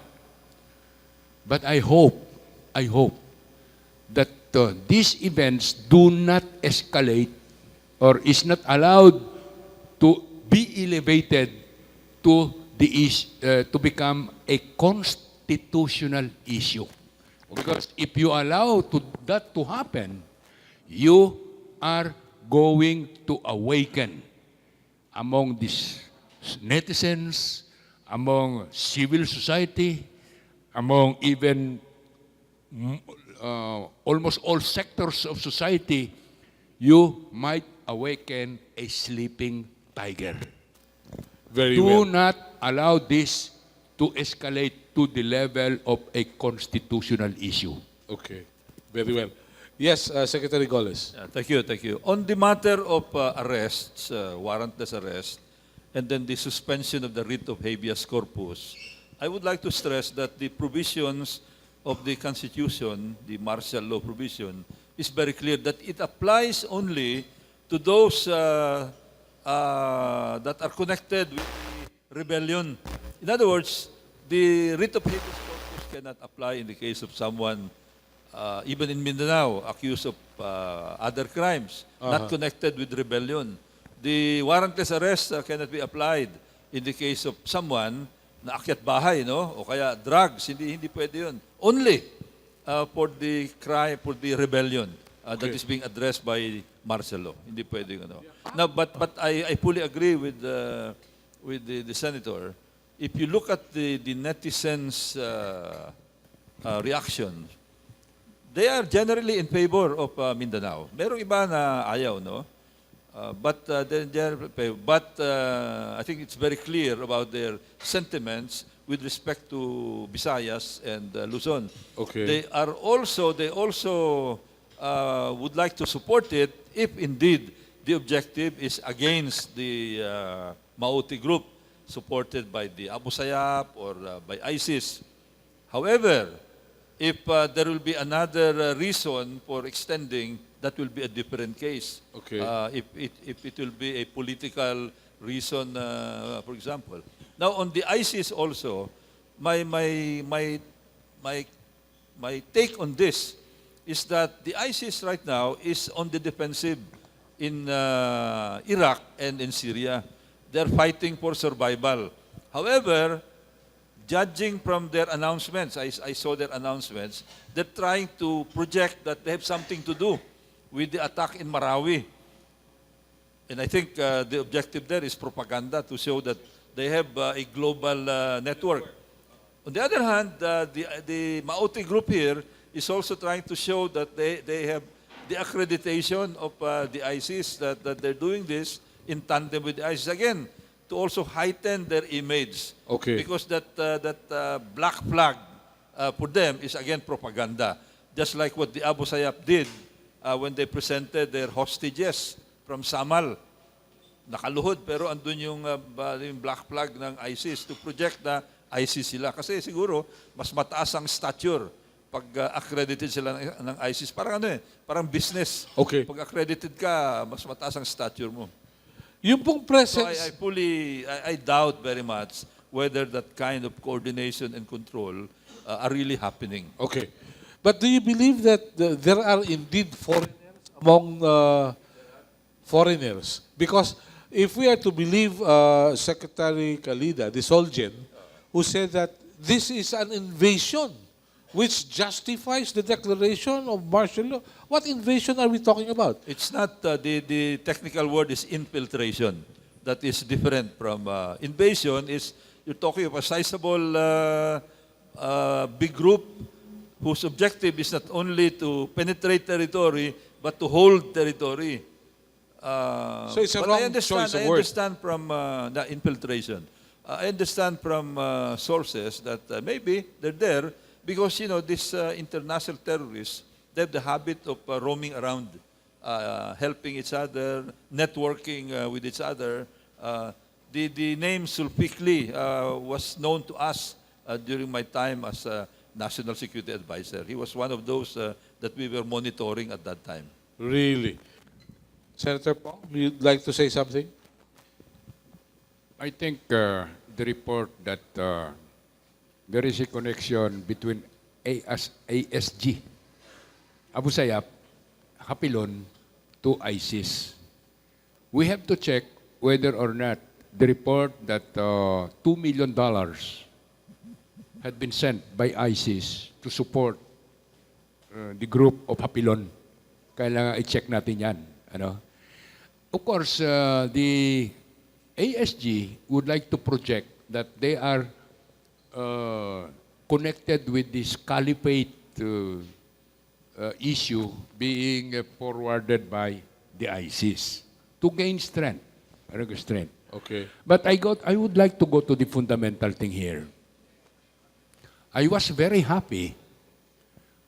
But I hope that these events do not escalate or is not allowed to be elevated to to become a constitutional issue. Because if you allow that to happen, you are going to awaken among these netizens, among civil society, among even almost all sectors of society, you might awaken a sleeping tiger. Very Do well. not allow this to escalate to the level of a constitutional issue. Okay. Very well. Yes, Secretary Golez. Yeah, thank you. On the matter of arrests, warrantless arrest, and then the suspension of the writ of habeas corpus, I would like to stress that the provisions of the Constitution, the martial law provision, is very clear that it applies only to those that are connected with the rebellion. In other words, the writ of habeas corpus cannot apply in the case of someone, even in Mindanao, accused of other crimes, not connected with rebellion. The warrantless arrest cannot be applied in the case of someone na akyat bahay, no? O kaya drugs, hindi pwede yun. Only for the crime, for the rebellion that is being addressed by martial law. Hindi pwede yun, ano. Now, but I fully agree with the senator. If you look at the netizens' reaction, they are generally in favor of Mindanao. Merong iba na ayaw, no? But I think it's very clear about their sentiments with respect to Visayas and Luzon. Okay. They also would like to support it if indeed the objective is against the Maute group supported by the Abu Sayyaf or by ISIS. However, if there will be another reason for extending, that will be a different case. Okay. If it will be a political reason, for example. Now, on the ISIS also, my take on this is that the ISIS right now is on the defensive in Iraq and in Syria. They're fighting for survival. However, judging from their announcements, I saw their announcements, they're trying to project that they have something to do with the attack in Marawi. And I think the objective there is propaganda to show that they have a global network. On the other hand, the Maute group here is also trying to show that they have the accreditation of the ISIS, that they're doing this in tandem with the ISIS. Again, to also heighten their image. Okay. Because that black flag for them is again propaganda. Just like what the Abu Sayyaf did when they presented their hostages from Samal. Nakaluhod pero andun yung black flag ng ISIS to project na ISIS sila. Kasi siguro mas mataas ang stature pag accredited sila ng ISIS. Parang parang business. Okay. Pag accredited ka, mas mataas ang stature mo. Yung pong So presence... I doubt very much whether that kind of coordination and control are really happening. Okay. But do you believe that there are indeed foreigners among foreigners? Because if we are to believe Secretary Kalida, the Solgen, who said that this is an invasion which justifies the declaration of martial law. What invasion are we talking about? It's not, the technical word is infiltration. That is different from invasion. You're talking of a sizable big group whose objective is not only to penetrate territory, but to hold territory. So it's a but wrong choice of I word. understand from the infiltration. I understand from sources that maybe they're there because, these international terrorists, they have the habit of roaming around, helping each other, networking with each other. The name Sulfikli was known to us during my time as National Security Advisor. He was one of those that we were monitoring at that time. Really? Senator Pong, you'd like to say something? I think the report that there is a connection between ASG, Abu Sayyaf, Hapilon, to ISIS. We have to check whether or not the report that $2 million had been sent by ISIS to support the group of Hapilon. Kailangan i-check natin yan. Ano? Of course, the ASG would like to project that they are connected with this caliphate issue being forwarded by the ISIS to gain strength. Strength. Okay. But I would like to go to the fundamental thing here. I was very happy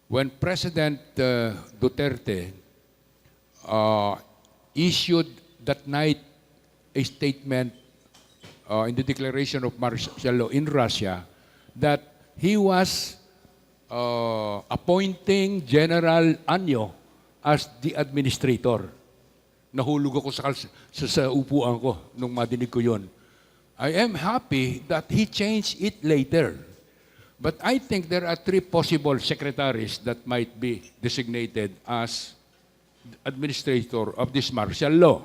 when President Duterte issued that night a statement in the declaration of martial law in Russia that he was appointing General Anyo as the administrator. Nahulog ako sa upuan ko nung madinig ko yun. I am happy that he changed it later. But I think there are 3 possible secretaries that might be designated as administrator of this martial law.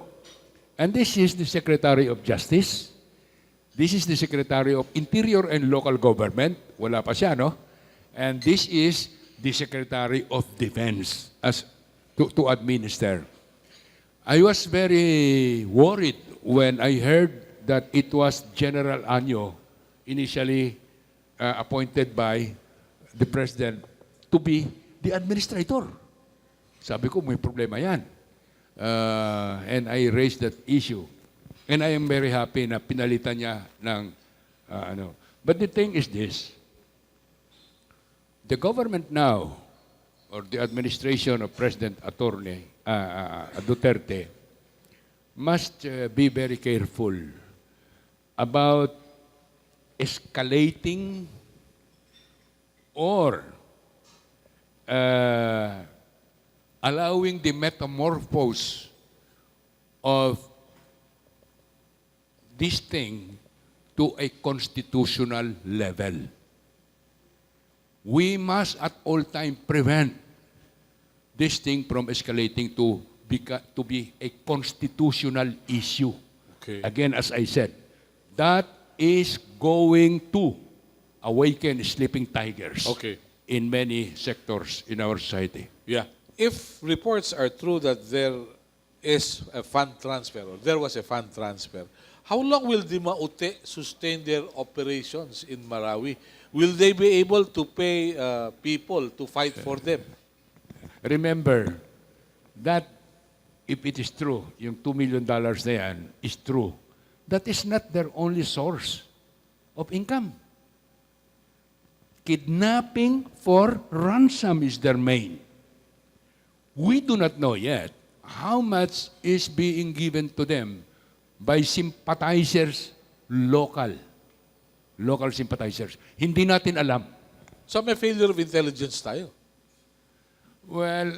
And this is the Secretary of Justice. This is the Secretary of Interior and Local Government. Wala pa siya, no? And this is the Secretary of Defense as to administer. I was very worried when I heard that it was General Anyo initially appointed by the President to be the administrator. Sabi ko, may problema yan. And I raised that issue. And I am very happy na pinalitan niya ng ano. But the thing is this. The government now, or the administration of President Atty. Duterte, must be very careful about escalating or allowing the metamorphose of this thing to a constitutional level. We must at all time prevent this thing from escalating to be a constitutional issue. Okay. Again, as I said, that is going to awaken sleeping tigers Okay. in many sectors in our society. Yeah. If reports are true that there is a fund transfer, or there was a fund transfer, how long will the Maute sustain their operations in Marawi? Will they be able to pay people to fight for them? Remember that if it is true, yung $2 million na yan is true, that is not their only source of income. Kidnapping for ransom is their main. We do not know yet how much is being given to them by sympathizers local sympathizers. Hindi natin alam. So may failure of intelligence tayo. Well,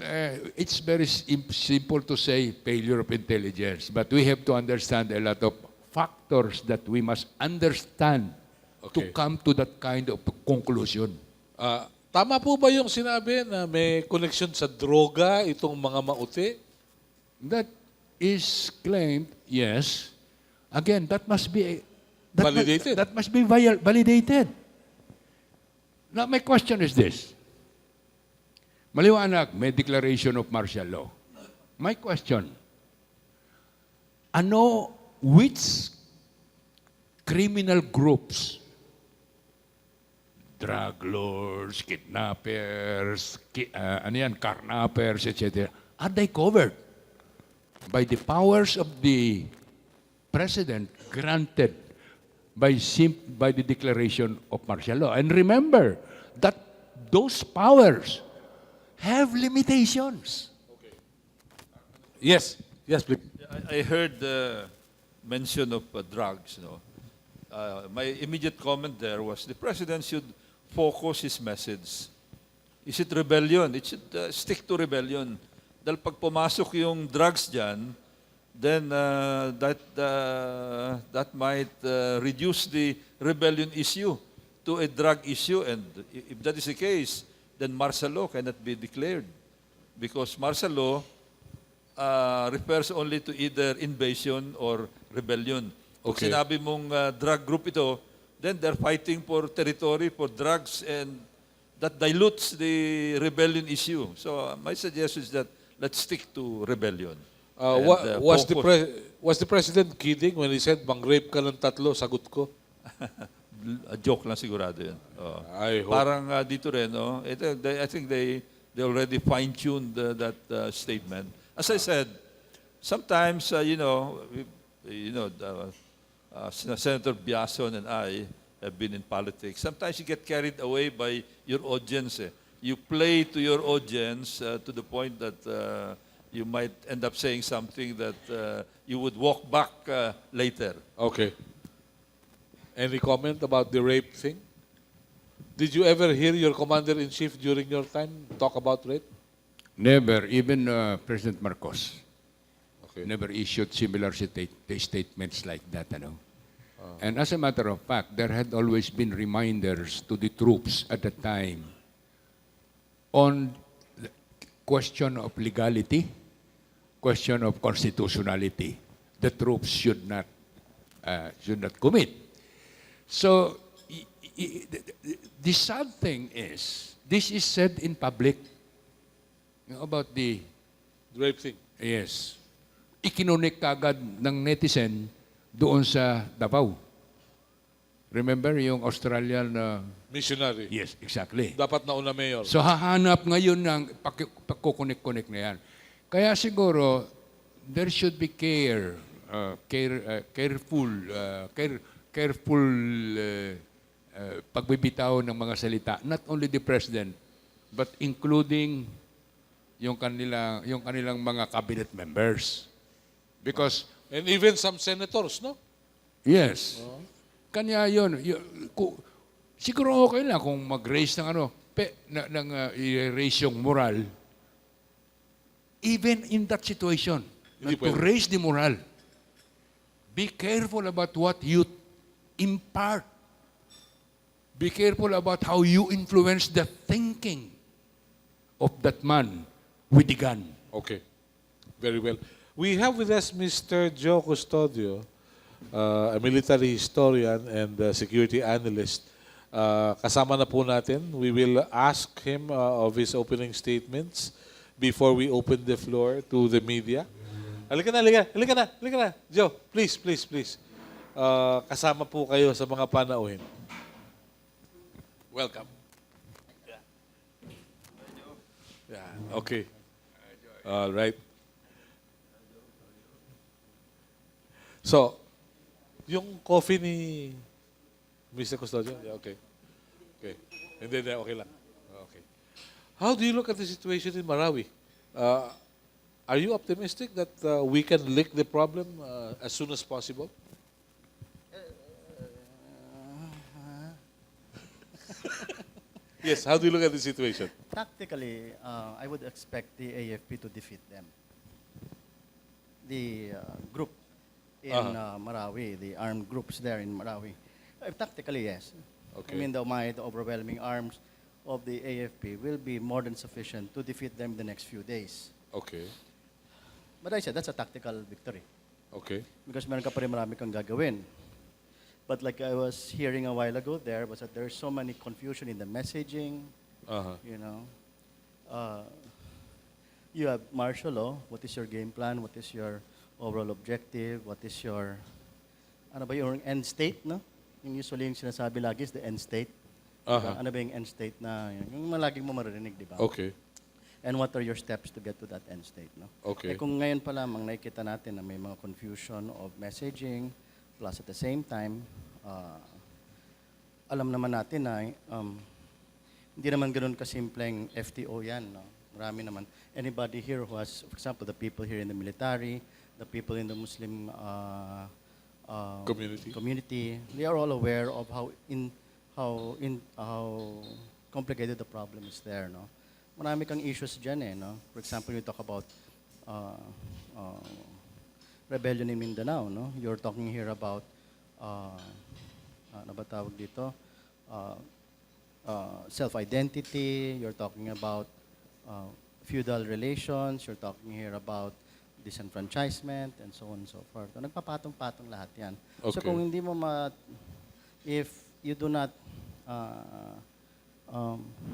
it's very simple to say failure of intelligence, but we have to understand a lot of factors that we must understand to Okay. come to that kind of conclusion. Tama po ba yung sinabi na may connection sa droga itong mga Maute? That is claimed, yes. Again, that must be Validated. That must be validated. Now, my question is this. Maliwanag, may declaration of martial law. My question, which criminal groups, drug lords, kidnappers, carnappers, etc., are they covered by the powers of the President granted by the declaration of martial law? And remember that those powers have limitations. Yes. Yes, please. I heard the mention of drugs. My immediate comment there was the president should focus his message Is it rebellion? It should stick to rebellion. Dahil pag pumasok yung drugs dyan, then that might reduce the rebellion issue to a drug issue. And if that is the case, then martial law cannot be declared. Because martial law refers only to either invasion or rebellion. Pag Okay. sinabi mong drug group ito, then they're fighting for territory, for drugs, and that dilutes the rebellion issue. So my suggestion is that let's stick to rebellion. And, Was the president kidding when he said, "Mang-rape ka ng tatlo, sagot ko"? A joke lang sigurado yun. Oo. I hope. Parang dito rin, no? I think they already fine-tuned that statement. As I said, sometimes, Senator Biazon and I have been in politics. Sometimes you get carried away by your audience. You play to your audience to the point that you might end up saying something that you would walk back later. Okay. Any comment about the rape thing? Did you ever hear your commander-in-chief during your time talk about rape? Never, even President Marcos Okay. never issued similar statements like that. And as a matter of fact, there had always been reminders to the troops at the time on the question of legality, question of constitutionality. The troops should not commit. So the sad thing is, this is said in public about the The rape thing. yes. Ikinunik kagad ng netizen doon sa Davao. Remember yung Australian Missionary. yes, exactly. Dapat nauna mayor. So hahanap ngayon ng pagkukunik-kunik na yan. Kaya siguro there should be careful pagbibitaw ng mga salita, not only the president but including yung kanilang mga cabinet members. Because And even some senators, no? yes. Kanya yun. Siguro okay lang kung mag-raise ng i-raise yung moral. Even in that situation, Hindi to pwede. raise the moral, be careful about what you impart. Be careful about how you influence the thinking of that man with the gun. Okay. Very well. We have with us Mr. Joe Custodio, a military historian and security analyst. Kasama na po natin. We will ask him of his opening statements before we open the floor to the media. Halika na. Joe, please. Kasama po kayo sa mga panauhin. Welcome. Yeah, okay. All right. So, yung coffee ni Mr. Custodio, yeah, okay. Hindi, okay lang. Okay. How do you look at the situation in Marawi? Are you optimistic that we can lick the problem as soon as possible? Yes, how do you look at the situation? Tactically, I would expect the AFP to defeat them. The group in Marawi, the armed groups there in Marawi. Tactically, yes. Okay. I mean, the overwhelming arms of the AFP will be more than sufficient to defeat them the next few days. Okay. But I said, that's a tactical victory. Okay. Because meron ka pa rin marami kang gagawin. But like I was hearing a while ago was that there's so many confusion in the messaging, you know. You have martial law. What is your game plan? What is your overall objective? What is your, yung end state, no? Yung usually yung sinasabi lagi is the end state. Ano ba yung end state na, yung malaging mo maririnig, di ba? Okay. And what are your steps to get to that end state, no? Okay. Kung ngayon pa lamang nakikita natin na may mga confusion of messaging, plus at the same time, alam naman natin na hindi naman ganoon kasimpleng FTO yan, no? Marami naman. Anybody here who has, for example, the people here in the military, the people in the Muslim community, they are all aware of how complicated the problem is there, no? marami kang issues dyan eh, no? For example, you talk about uh, uh, rebellion in Mindanao, no? You're talking here about, ano ba tawag dito? Uh, self-identity, you're talking about feudal relations, you're talking here about disenfranchisement, and so on and so forth. So, nagpapatong-patong lahat yan. So Okay. kung hindi mo if you do not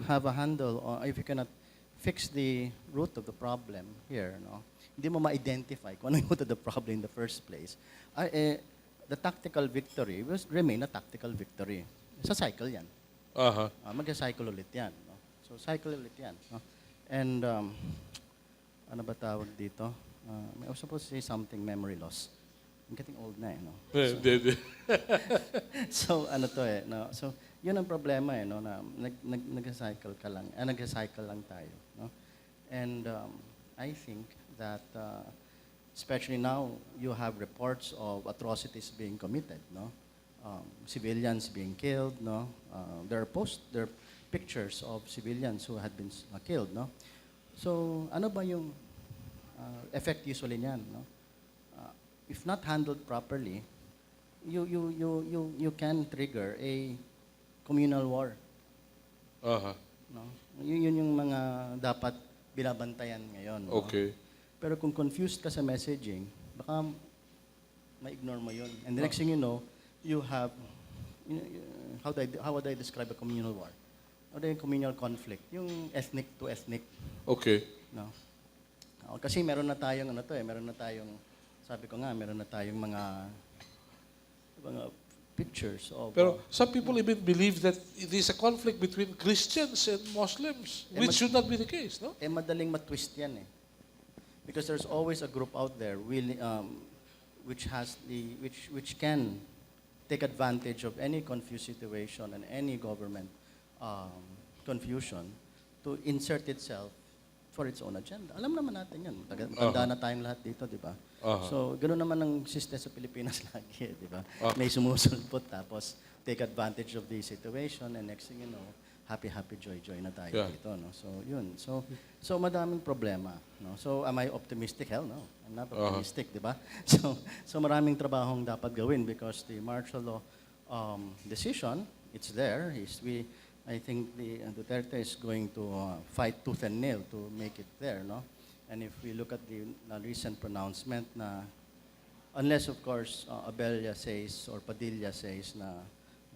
have a handle, or if you cannot fix the root of the problem here, no? Hindi mo ma-identify kung ano yung root of the problem in the first place, the tactical victory will remain a tactical victory. Sa cycle yan. Uh-huh. Mag-cycle ulit yan. No? So, cycle ulit yan. No? And, ano ba tawag dito? I was supposed to say something, memory loss. I'm getting old na eh, no? So, ano to eh, no? So, yun ang problema eh, no? Na nag-cycle ka lang, nag-cycle lang tayo, no? And I think that, especially now, you have reports of atrocities being committed, no? Civilians being killed, no? There are pictures of civilians who had been killed, no? So, ano ba yung effect usually niyan, no? If not handled properly, you can trigger a communal war. Uh-huh. No? Yun yung mga dapat binabantayan ngayon. No? Okay. Pero kung confused ka sa messaging, baka ma-ignore mo yun. And the next thing you know, you have, how would I describe a communal war? Or yung communal conflict, yung ethnic to ethnic. Okay. No? Kasi meron na tayong, meron na tayong, sabi ko nga, meron na tayong mga pictures of... Pero some people even believe that it is a conflict between Christians and Muslims, which should not be the case, no? madaling matwist yan eh. Because there's always a group out there which can take advantage of any confused situation and any government confusion to insert itself for its own agenda. Alam naman natin yan. Matanda na tayong lahat dito, di ba? So, ganoon naman ang system sa Pilipinas lagi, di ba? May sumusulpot tapos take advantage of the situation and next thing you know, happy, joy na tayo dito, no? So, yun. So madaming problema, no? So, am I optimistic? Hell no. I'm not optimistic, di ba? So maraming trabahong dapat gawin because the martial law decision, it's there. I think the Duterte is going to fight tooth and nail to make it there, no? And if we look at the recent pronouncement na, unless of course Abella says or Padilla says na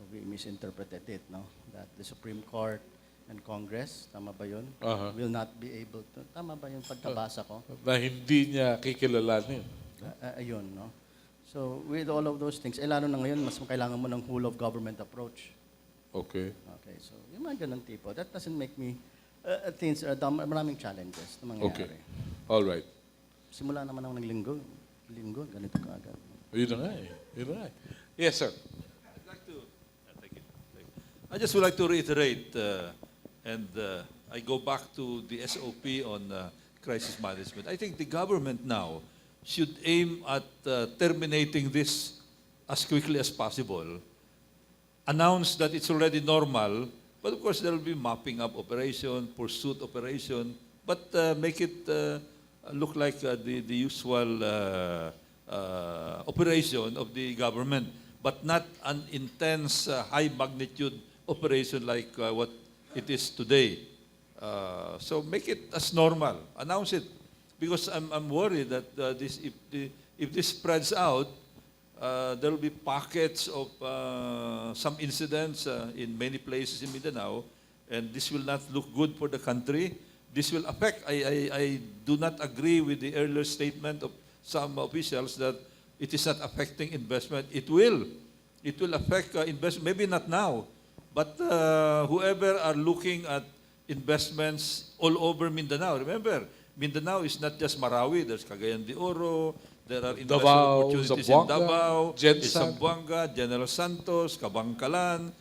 we misinterpreted it, no? That the Supreme Court and Congress, tama ba yun? Will not be able to, tama ba yung pagkabasa ko? Na hindi niya kikilalanin. Ayun, no? So with all of those things, lalo na ngayon, mas kailangan mo ng whole of government approach. Okay. Okay, so yung mga ganun tipo, that doesn't make me, things, maraming challenges na mangyayari. Okay. All right. Simula naman ako ng linggo, ganito ka agad. Yun na nga eh. Yes, sir. I'd like to, thank you. I just would like to reiterate, and I go back to the SOP on crisis management. I think the government now should aim at terminating this as quickly as possible. Announce that it's already normal, but of course there will be mopping up operation, pursuit operation, but make it look like the usual operation of the government, but not an intense, high magnitude operation like what it is today. So make it as normal. Announce it, because I'm worried that if this spreads out, there will be pockets of some incidents in many places in Mindanao, and this will not look good for the country. This will affect, I do not agree with the earlier statement of some officials that it is not affecting investment. It will affect investment, maybe not now, but whoever are looking at investments all over Mindanao. Remember, Mindanao is not just Marawi, there's Cagayan de Oro, there are investment opportunities in Davao, in Zamboanga, General Santos, Kabangkalan,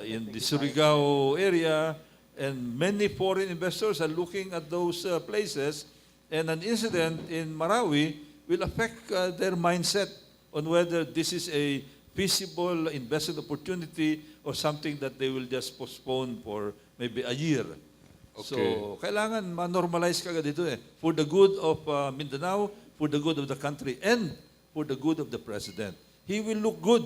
in the Surigao area, and many foreign investors are looking at those places, and an incident in Marawi will affect their mindset on whether this is a feasible investment opportunity or something that they will just postpone for maybe a year. So, Okay. kailangan ma-normalize ka agad dito eh. For the good of Mindanao, for the good of the country, and for the good of the President. He will look good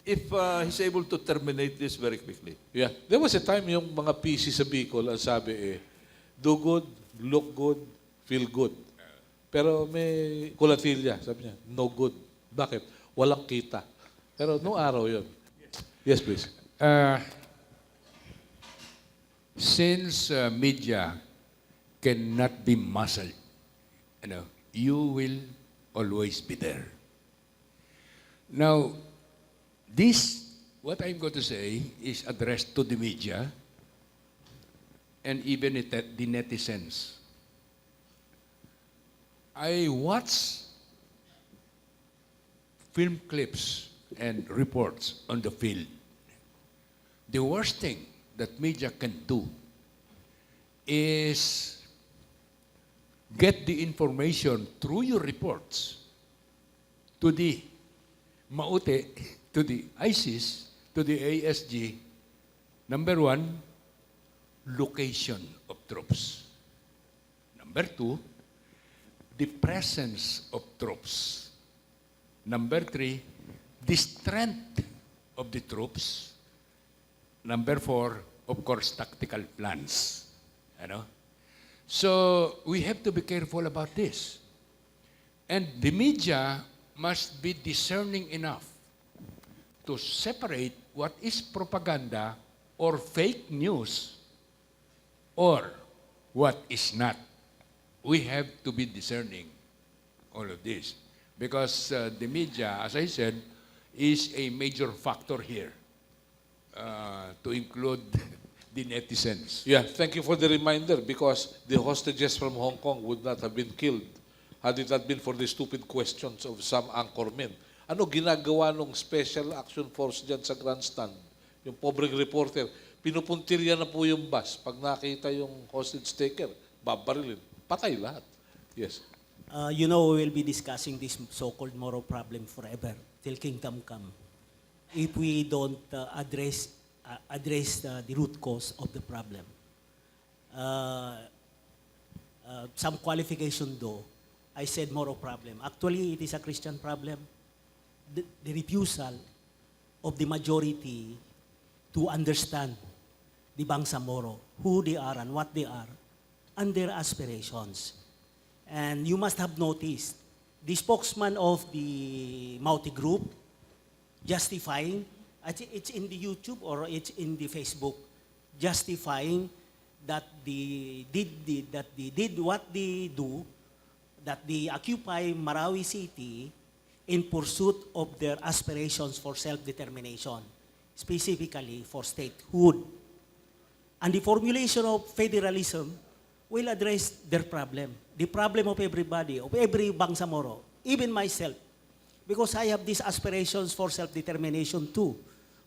if he's able to terminate this very quickly. Yeah. There was a time yung mga PC sa Bicol, ang sabi do good, look good, feel good. Pero may kulatilya, sabi niya, no good. Bakit? Walang kita. Pero no araw yun. Yes, please. Since media cannot be muscled, you will always be there. Now, what I'm going to say is addressed to the media and even the netizens. I watch film clips and reports on the field. The worst thing that media can do is get the information through your reports to the Maute, to the ISIS, to the ASG. Number one, location of troops. Number two, the presence of troops. Number three, the strength of the troops. Number four, of course, tactical plans. So we have to be careful about this. And the media must be discerning enough to separate what is propaganda or fake news or what is not. We have to be discerning all of this because the media, as I said, is a major factor here to include the netizens. Yeah, thank you for the reminder because the hostages from Hong Kong would not have been killed had it not been for the stupid questions of some anchormen. Ano ginagawa ng Special Action Force dyan sa grandstand? Yung pobreng reporter, pinupuntirya na po yung bus. Pag nakita yung hostage taker, babarilin. Patay lahat. Yes. We will be discussing this so-called moral problem forever till kingdom come if we don't address the root cause of the problem. Some qualification though, I said moral problem. Actually, it is a Christian problem. The refusal of the majority to understand the Bangsamoro, who they are and what they are, and their aspirations. And you must have noticed, the spokesman of the Malate group justifying, it's in the YouTube or it's in the Facebook, justifying that they did what they do, that they occupy Marawi city in pursuit of their aspirations for self-determination, specifically for statehood. And the formulation of federalism will address their problem, the problem of everybody, of every Bangsamoro, even myself, because I have these aspirations for self-determination too,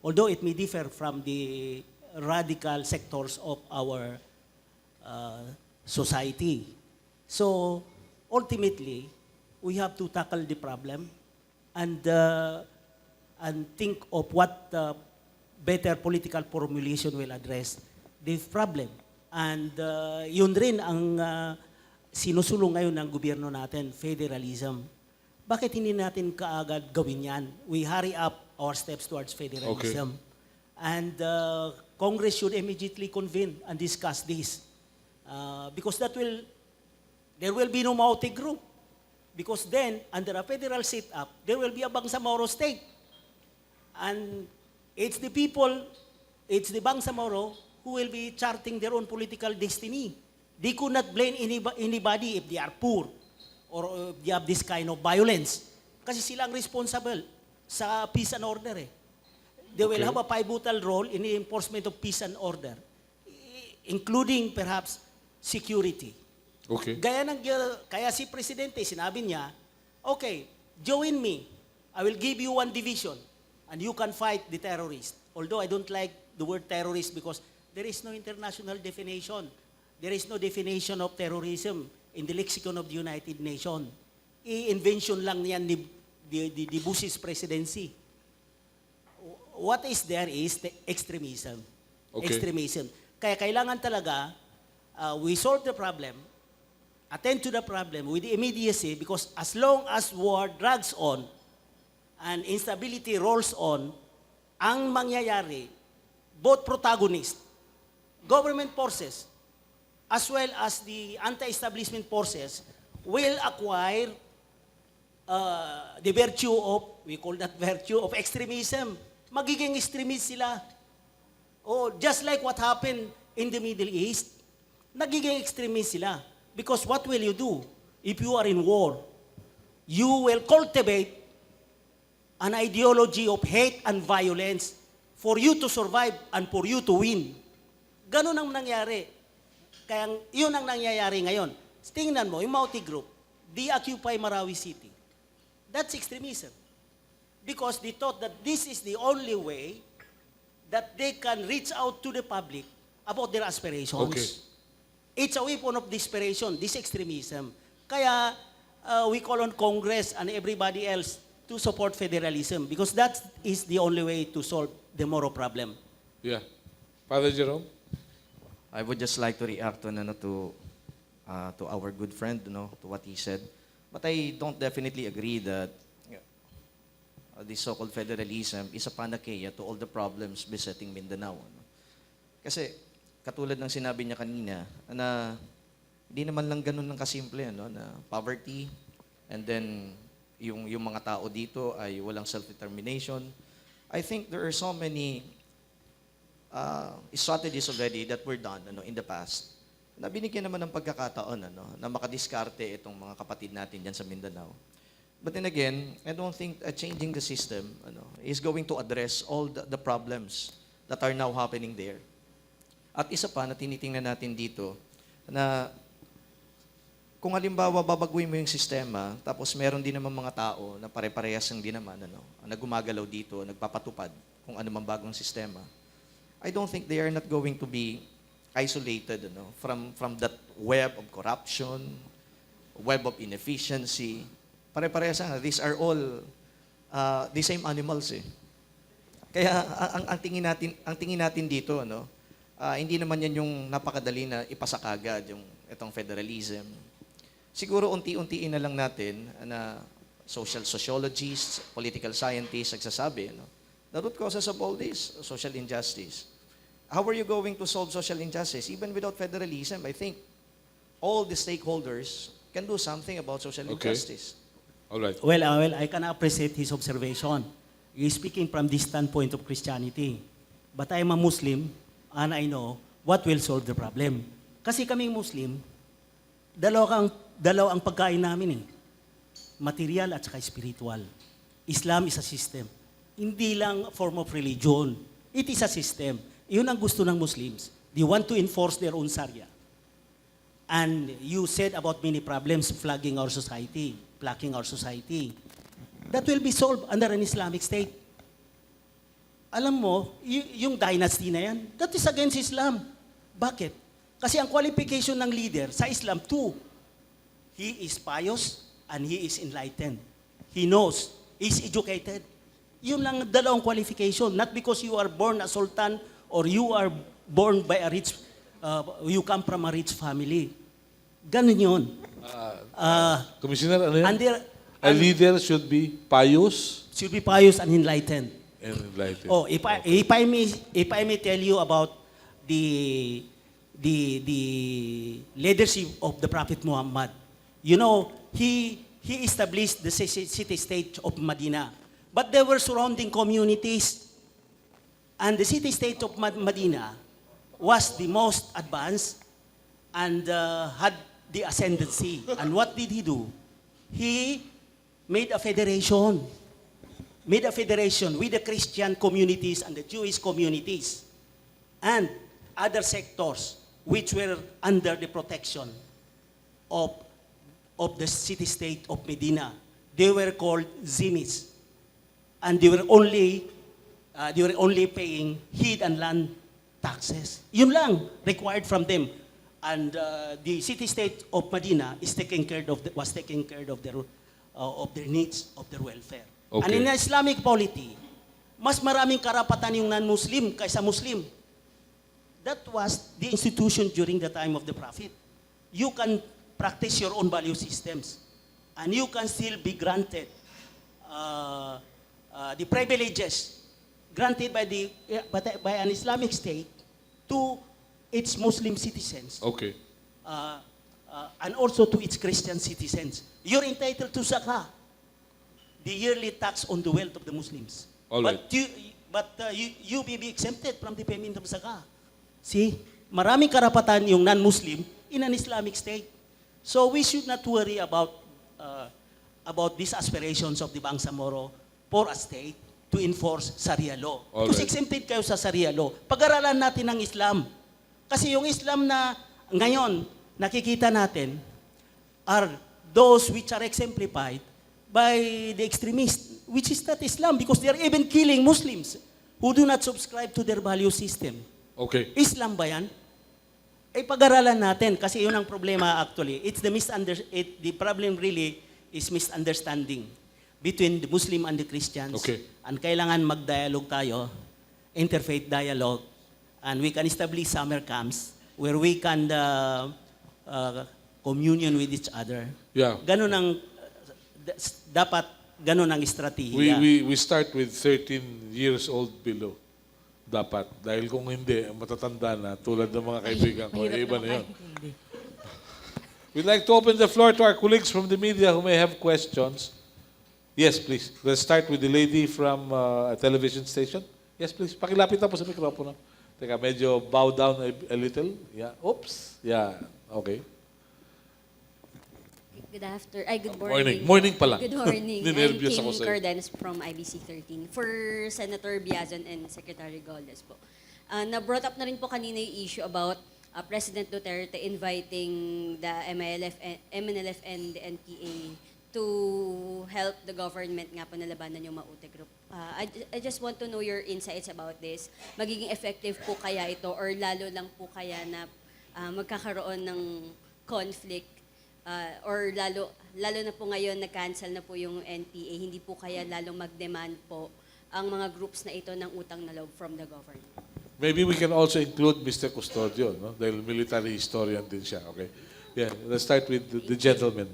although it may differ from the radical sectors of our society. So ultimately, we have to tackle the problem and think of what better political formulation will address the problem. And yun rin ang sinusulong ngayon ng gobyerno natin, federalism. Bakit hindi natin kaagad gawin yan? We hurry up our steps towards federalism. Okay. And Congress should immediately convene and discuss this. Because there will be no Malate group. Because then, under a federal setup, there will be a Bangsamoro state. And it's the people, it's the Bangsamoro who will be charting their own political destiny. They could not blame anybody if they are poor or if they have this kind of violence. Kasi sila ang responsible sa peace and order. They will have a pivotal role in the enforcement of peace and order, including perhaps security. Okay. Kaya si Presidente, sinabi niya, okay, join me. I will give you one division and you can fight the terrorists. Although I don't like the word terrorist because there is no international definition. There is no definition of terrorism in the lexicon of the United Nations. I-invention lang niyan ni Bush's presidency. What is there is the extremism. Okay. extremism. Kaya kailangan talaga we solve the problem, attend to the problem with immediacy, because as long as war drags on and instability rolls on, ang mangyayari, both protagonists, government forces, as well as the anti-establishment forces, will acquire the virtue of, we call that virtue of extremism. Magiging extremist sila. Oh, just like what happened in the Middle East, nagiging extremist sila. Because what will you do if you are in war? You will cultivate an ideology of hate and violence for you to survive and for you to win. Ganun ang nangyari. Kaya yun ang nangyayari ngayon. Tingnan mo, yung Malate group, they occupy Marawi City. That's extremism. Because they thought that this is the only way that they can reach out to the public about their aspirations. Okay. It's a weapon of desperation, this extremism. Kaya we call on Congress and everybody else to support federalism, because that is the only way to solve the Moro problem. Yeah. Father Jerome? I would just like to react on, to our good friend, to what he said. But I don't definitely agree that the so-called federalism is a panacea to all the problems besetting Mindanao. Kasi katulad ng sinabi niya kanina, na hindi naman lang ganun ng kasimple, na poverty, and then yung mga tao dito ay walang self-determination. I think there are so many strategies already that were done in the past na binigyan naman ng pagkakataon na makadiskarte itong mga kapatid natin dyan sa Mindanao. But then again, I don't think changing the system is going to address all the problems that are now happening there. At isa pa na tinitingnan natin dito, na kung halimbawa babaguhin mo yung sistema, tapos meron din naman mga tao na pare-parehas din naman, na gumagalaw dito, nagpapatupad kung ano man bagong sistema, I don't think they are not going to be isolated from that web of corruption, web of inefficiency. Pare-parehas na. These are all the same animals eh. Kaya ang tingin natin dito, hindi naman yan yung napakadali na ipasa kagad yung itong federalism. Siguro unti-untiin na lang natin na social sociologists, political scientists nagsasabi, the root causes of all this, social injustice. How are you going to solve social injustice? Even without federalism, I think all the stakeholders can do something about social injustice. All right. Well, I can appreciate his observation. He is speaking from the standpoint of Christianity. But I am a Muslim, and I know what will solve the problem. Kasi kaming Muslim, dalaw ang pagkain namin eh. Material at saka spiritual. Islam is a system. Hindi lang form of religion. It is a system. Yun ang gusto ng Muslims. They want to enforce their own Sharia. And you said about many problems plaguing our society. That will be solved under an Islamic state. Alam mo, yung dynasty na yan, that is against Islam. Bakit? Kasi ang qualification ng leader sa Islam, two, he is pious and he is enlightened. He knows, he is educated. Yun lang dalawang qualification. Not because you are born a sultan or you are born by a rich, you come from a rich family. Ganun yun. Commissioner, ano yan? A And leader should be pious should be pious and enlightened. and enlightened. Oh, if I may tell you about the leadership of the Prophet Muhammad, he established the city-state of Medina, but there were surrounding communities, and the city-state of Medina was the most advanced and had the ascendancy. And what did he do? He made a federation with the Christian communities and the Jewish communities and other sectors which were under the protection of the city-state of Medina. They were called Zimis, and they were only paying heed and land taxes. Yun lang required from them, and the city-state of Medina was taking care of their needs, of their welfare. Okay. And in Islamic polity, mas maraming karapatan yung non-Muslim kaysa Muslim. that was the institution during the time of the Prophet. You can practice your own value systems, and you can still be granted the privileges granted by an Islamic state to its Muslim citizens. Okay. And also to its Christian citizens. You're entitled to zakah, the yearly tax on the wealth of the Muslims. All right. You may be exempted from the payment of zakah. See, maraming karapatan yung non-Muslim in an Islamic state. So we should not worry about these aspirations of the Bangsamoro for a state to enforce Sharia law. All Because right. exempted kayo sa Sharia law. Pag-aralan natin ang Islam. Kasi yung Islam na ngayon nakikita natin are those which are exemplified by the extremists, which is not Islam, because they are even killing Muslims who do not subscribe to their value system. Okay. Islam ba yan? Eh, pag-aralan natin, kasi yun ang problema actually. The problem really is misunderstanding between the Muslim and the Christians. Okay. And kailangan mag-dialogue tayo, interfaith dialogue, and we can establish summer camps where we can communion with each other. Yeah. Ganun ang, dapat ganun ang estratehiya. We start with 13 years old below. Dapat. Dahil kung hindi, matatanda na, tulad ng mga kaibigan ko, Mahirap iba na naman yun. kahit hindi. We'd like to open the floor to our colleagues from the media who may have questions. Yes, please. Let's start with the lady from a television station. Yes, please. Pakilapit na po sa mikropono. Teka, medyo bow down a little. Yeah. Oops. Yeah. Okay. Good Morning. morning. Morning pa lang. Good morning. I'm Ninervyos Kim ako sa'yo. Cardenas from IBC 13. For Senator Biazon and Secretary Golez po. Na-brought up na rin po kanina yung issue about President Duterte inviting the MNLF and the NPA to help the government nga po na labanan yung Maute Group. I just want to know your insights about this. Magiging effective po kaya ito or lalo lang po kaya na magkakaroon ng conflict or lalo na po ngayon nag-cancel na po yung NPA, hindi po kaya lalong mag-demand po ang mga groups na ito ng utang na loob from the government. Maybe we can also include Mr. Custodio, no? Dahil military historian din siya. Okay. Yeah, let's start with the gentleman.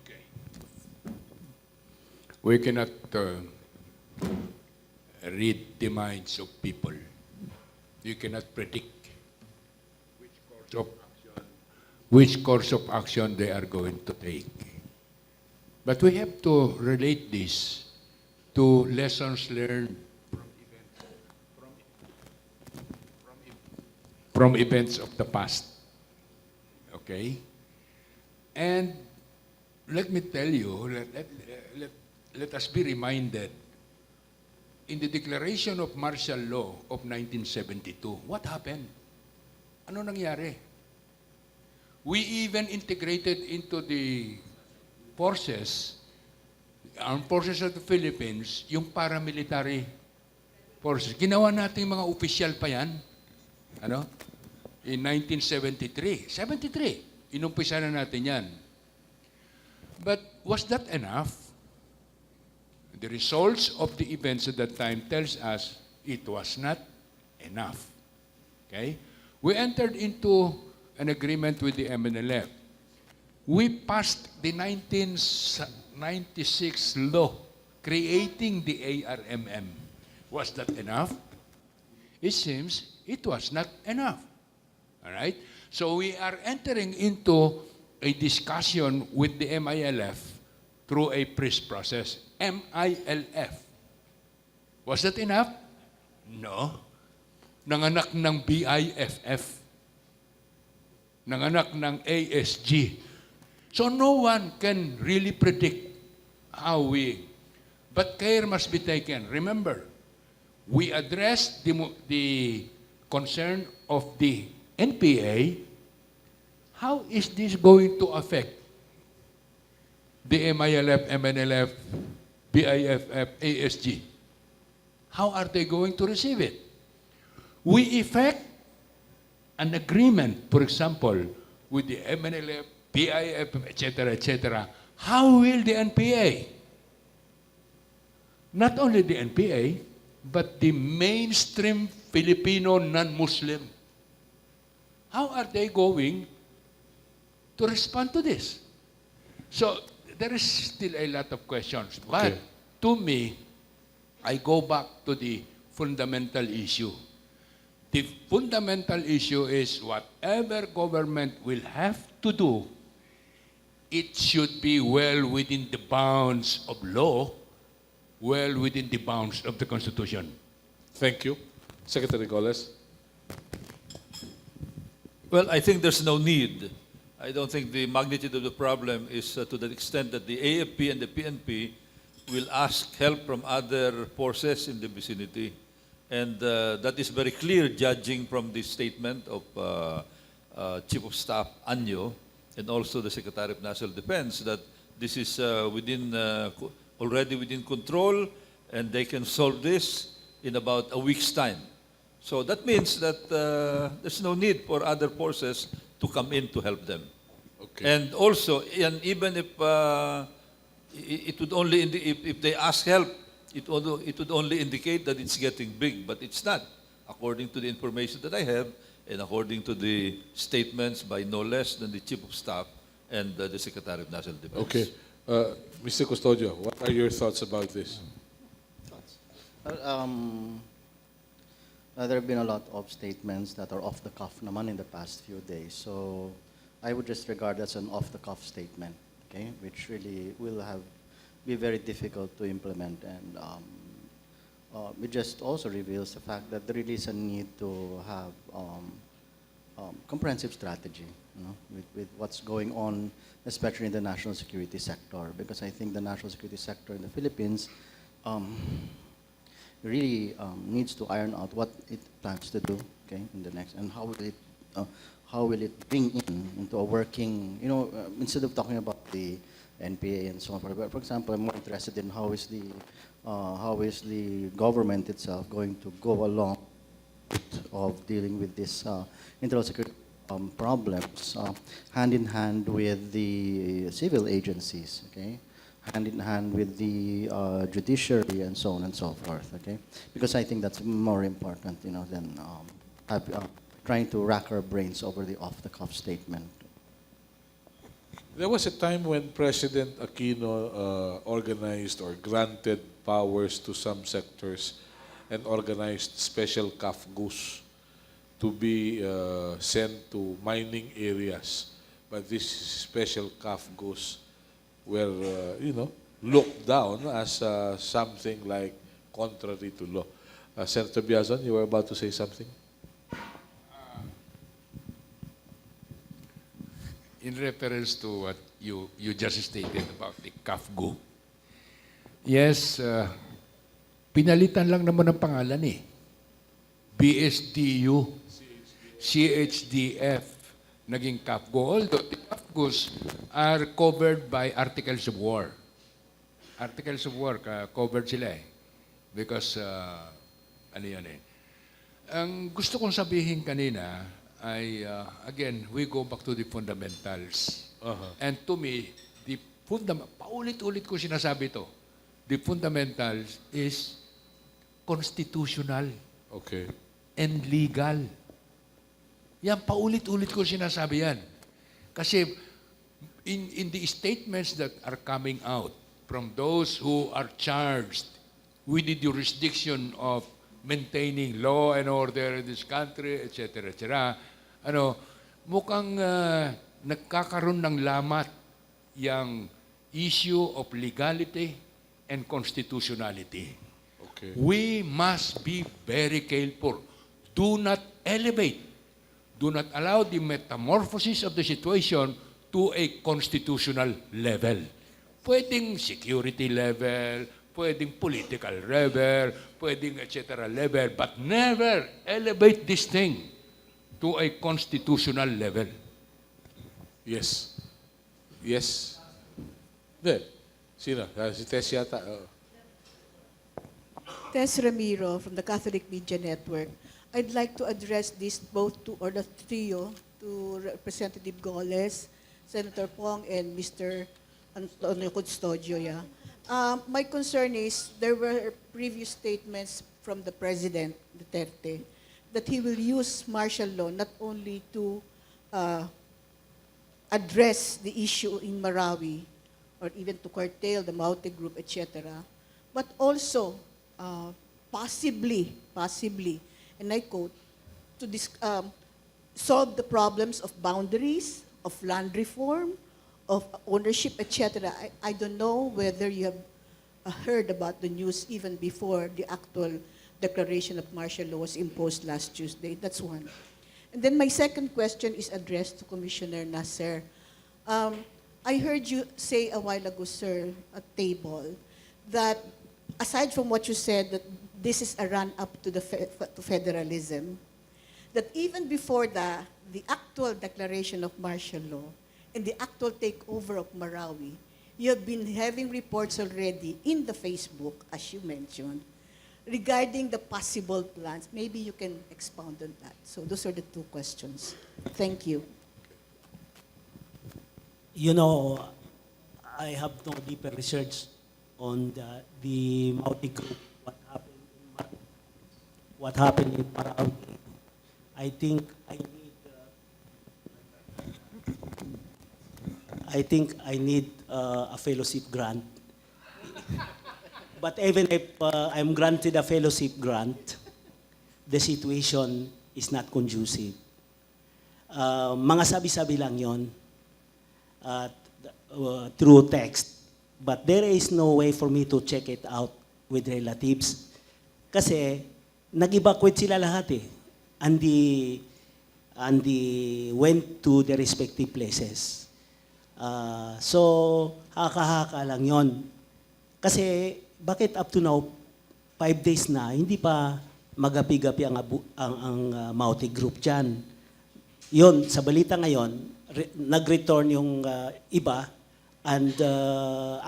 Okay. We cannot read the minds of people. You cannot predict which course of action they are going to take. But we have to relate this to lessons learned from events of the past. Okay? And let me tell you, let us be reminded, in the declaration of martial law of 1972, what happened? Ano nangyari? We even integrated into the forces, armed forces of the Philippines, yung paramilitary forces. Ginawa natin mga opisyal pa yan. Ano? In 1973. 73. Inumpisa na natin yan. But was that enough? The results of the events at that time tells us it was not enough. Okay? We entered into an agreement with the MNLF. We passed the 1996 law creating the ARMM. Was that enough? It seems it was not enough. All right? So we are entering into a discussion with the MILF through a peace process. MILF. Was that enough? No. Nanganak ng BIFF. Nanganak ng ASG. So no one can really predict how but care must be taken. Remember, we addressed the concern of the NPA. How is this going to affect the MILF, MNLF, BIFF, ASG? How are they going to receive it? We effect an agreement, for example, with the MNLF, BIFF, etc., etc. How will the NPA? not only the NPA, but the mainstream Filipino non-Muslim. How are they going to respond to this? So there is still a lot of questions. But Okay. to me, I go back to the fundamental issue. The fundamental issue is whatever government will have to do, it should be well within the bounds of law, well within the bounds of the Constitution. Thank you. Secretary Golez. Well, I think there's no need. I don't think the magnitude of the problem is to the extent that the AFP and the PNP will ask help from other forces in the vicinity. And that is very clear, judging from the statement of Chief of Staff Anyo and also the Secretary of National Defense, that this is already within control and they can solve this in about a week's time. So that means that there's no need for other forces to come in to help them. Okay. And also, and even if it would only if they ask help, it would only indicate that it's getting big, but it's not, according to the information that I have and according to the statements by no less than the Chief of Staff and the Secretary of National Defense. Okay. Mr. Custodio, what are your thoughts about this? Well, there have been a lot of statements that are off the cuff naman in the past few days. So I would just regard as an off the cuff statement, okay, which really will be very difficult to implement, and it just also reveals the fact that there really is a need to have comprehensive strategy, you know, with what's going on, especially in the national security sector, because I think the national security sector in the Philippines really needs to iron out what it plans to do, okay, in the next, and how will it bring into a working, you know, instead of talking about the NPA and so on. But for example, I'm more interested in how is the government itself going to go along of dealing with this internal security problems, hand in hand with the civil agencies, okay, hand in hand with the judiciary and so on and so forth, okay, because I think that's more important, you know, than trying to rack our brains over the off-the-cuff statement. There was a time when President Aquino organized or granted powers to some sectors and organized special CAFGUs to be sent to mining areas. But these special CAFGUs were, looked down as something like contrary to law. Senator Biazon, you were about to say something? In reference to what you just stated about the CAFGU, yes, pinalitan lang naman ang pangalan eh. BSDU, CHDF, naging CAFGU. Although the CAFGUs are covered by Articles of War. Articles of War, covered sila eh. Because, ano yan eh. Ang gusto kong sabihin kanina, again, we go back to the fundamentals. And to me, paulit-ulit ko sinasabi to, the fundamentals is constitutional Okay. and legal. Yan, paulit-ulit ko sinasabi yan. Kasi in the statements that are coming out from those who are charged with the jurisdiction of maintaining law and order in this country, etc., etc., mukhang nagkakaroon ng lamat yung issue of legality and constitutionality. Okay. We must be very careful. Do not elevate. Do not allow the metamorphosis of the situation to a constitutional level. Pwedeng security level, pwedeng political level, pwedeng etc. level, but never elevate this thing to a constitutional level. Yes. Yes. Hindi. Sino? Si Tess yata. Tess Ramiro from the Catholic Media Network. I'd like to address this both to, or the trio, to Representative Golez, Senator Pong, and Mr. Antonio Custodio. Yeah. My concern is there were previous statements from the President, Duterte, that he will use martial law not only to address the issue in Marawi or even to curtail the Malate group, etc., but also possibly, and I quote, to solve the problems of boundaries, of land reform, of ownership, etc. I don't know whether you have heard about the news even before the actual declaration of martial law was imposed last Tuesday. That's one. And then my second question is addressed to Commissioner Nasser. I heard you say a while ago, sir, at table, that aside from what you said, that this is a run-up to the to federalism, that even before the actual declaration of martial law and the actual takeover of Marawi, you have been having reports already in the Facebook, as you mentioned, regarding the possible plans. Maybe you can expound on that. So those are the two questions. Thank you. You know, I have no deeper research on the Malate group, what happened in Marawi. I think I need a fellowship grant. But even if I'm granted a fellowship grant, the situation is not conducive. Mga sabi-sabi lang yon through text. But there is no way for me to check it out with relatives. Kasi nag-evacuate sila lahat eh. And they went to the respective places. So, haka-haka lang yon. Kasi, bakit up to now, 5 days na, hindi pa magapi-gapi ang Malate group dyan. Yon, sa balita ngayon, nag-return yung iba and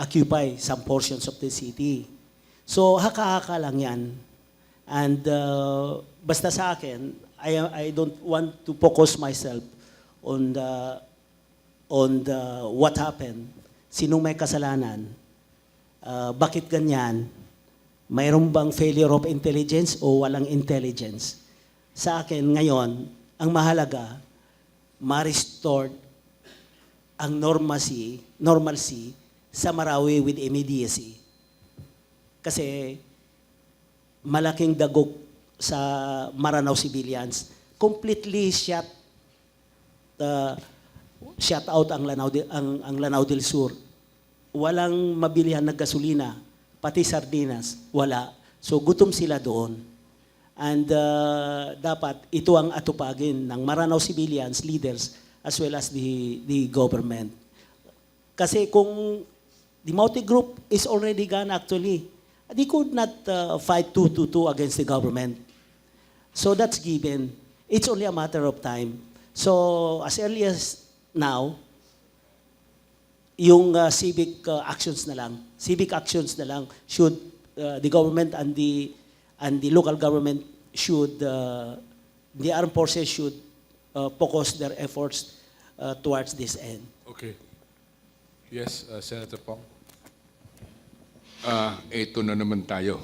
occupy some portions of the city. So, haka-haka lang yan. And basta sa akin, I don't want to focus myself on what happened. Sinong may kasalanan? Bakit ganyan? Mayroon bang failure of intelligence o walang intelligence? Sa akin ngayon, ang mahalaga, ma-restored ang normalcy sa Marawi with immediacy. Kasi malaking dagok sa Maranao civilians, completely shut out ang Lanao del Sur. Walang mabilihan na gasolina, pati sardinas, wala. So gutom sila doon. And dapat ito ang atupagin ng Maranao civilians, leaders, as well as the government. Kasi kung the Malate group is already gone actually, they could not fight 2-2 against the government. So that's given. It's only a matter of time. So as early as now, yung civic actions na lang should the government and the local government should the armed forces should focus their efforts towards this end. Okay. Yes, Senator Pong. Ito na naman tayo.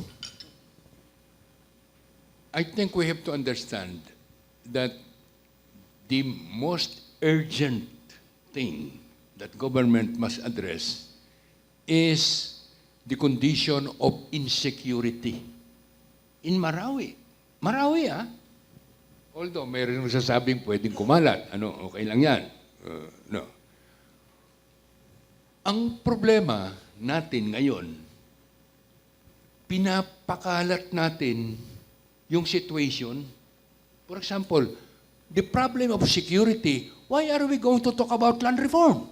I think we have to understand that the most urgent thing that government must address is the condition of insecurity in Marawi. Marawi, although mayroon masasabing pwedeng kumalat. Okay lang yan. No. Ang problema natin ngayon, pinapakalat natin yung situation. For example, the problem of security, why are we going to talk about land reform?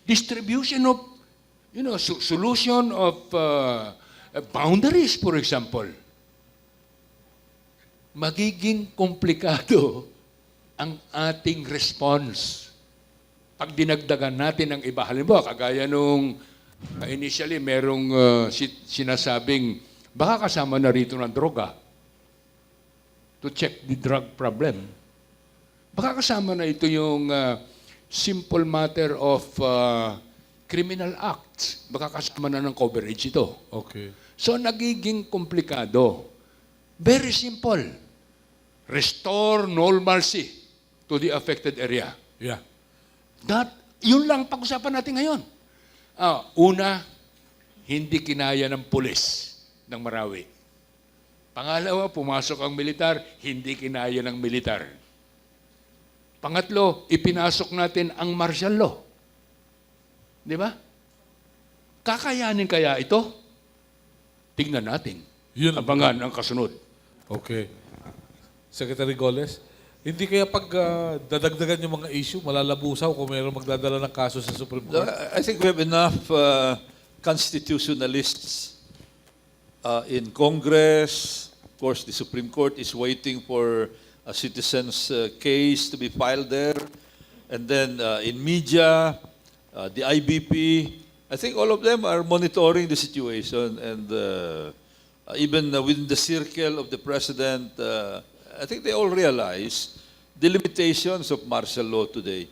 Distribution of, solution of boundaries, for example. Magiging komplikado ang ating response pag dinagdagan natin ang iba. Halimbawa, kagaya nung initially merong sinasabing baka kasama na rito ng droga to check the drug problem. Baka kasama na ito yung simple matter of criminal acts. Baka kasama na ng coverage ito. Okay. So, nagiging komplikado. Very simple. Restore normalcy to the affected area. Yeah. Yun lang pag-usapan natin ngayon. Una, hindi kinaya ng pulis ng Marawi. Pangalawa, pumasok ang militar, hindi kinaya ng militar. Pangatlo, ipinasok natin ang martial law. Di ba? Kakayanin kaya ito? Tingnan natin. Abangan ang kasunod. Okay. Secretary Golez, hindi kaya pag dadagdagan yung mga issue, malalabusaw kung mayroong magdadala ng kaso sa Supreme Court? I think we have enough constitutionalists in Congress. Of course, the Supreme Court is waiting for a citizen's case to be filed there. And then in media, the IBP, I think all of them are monitoring the situation. And even within the circle of the President, I think they all realize the limitations of martial law today.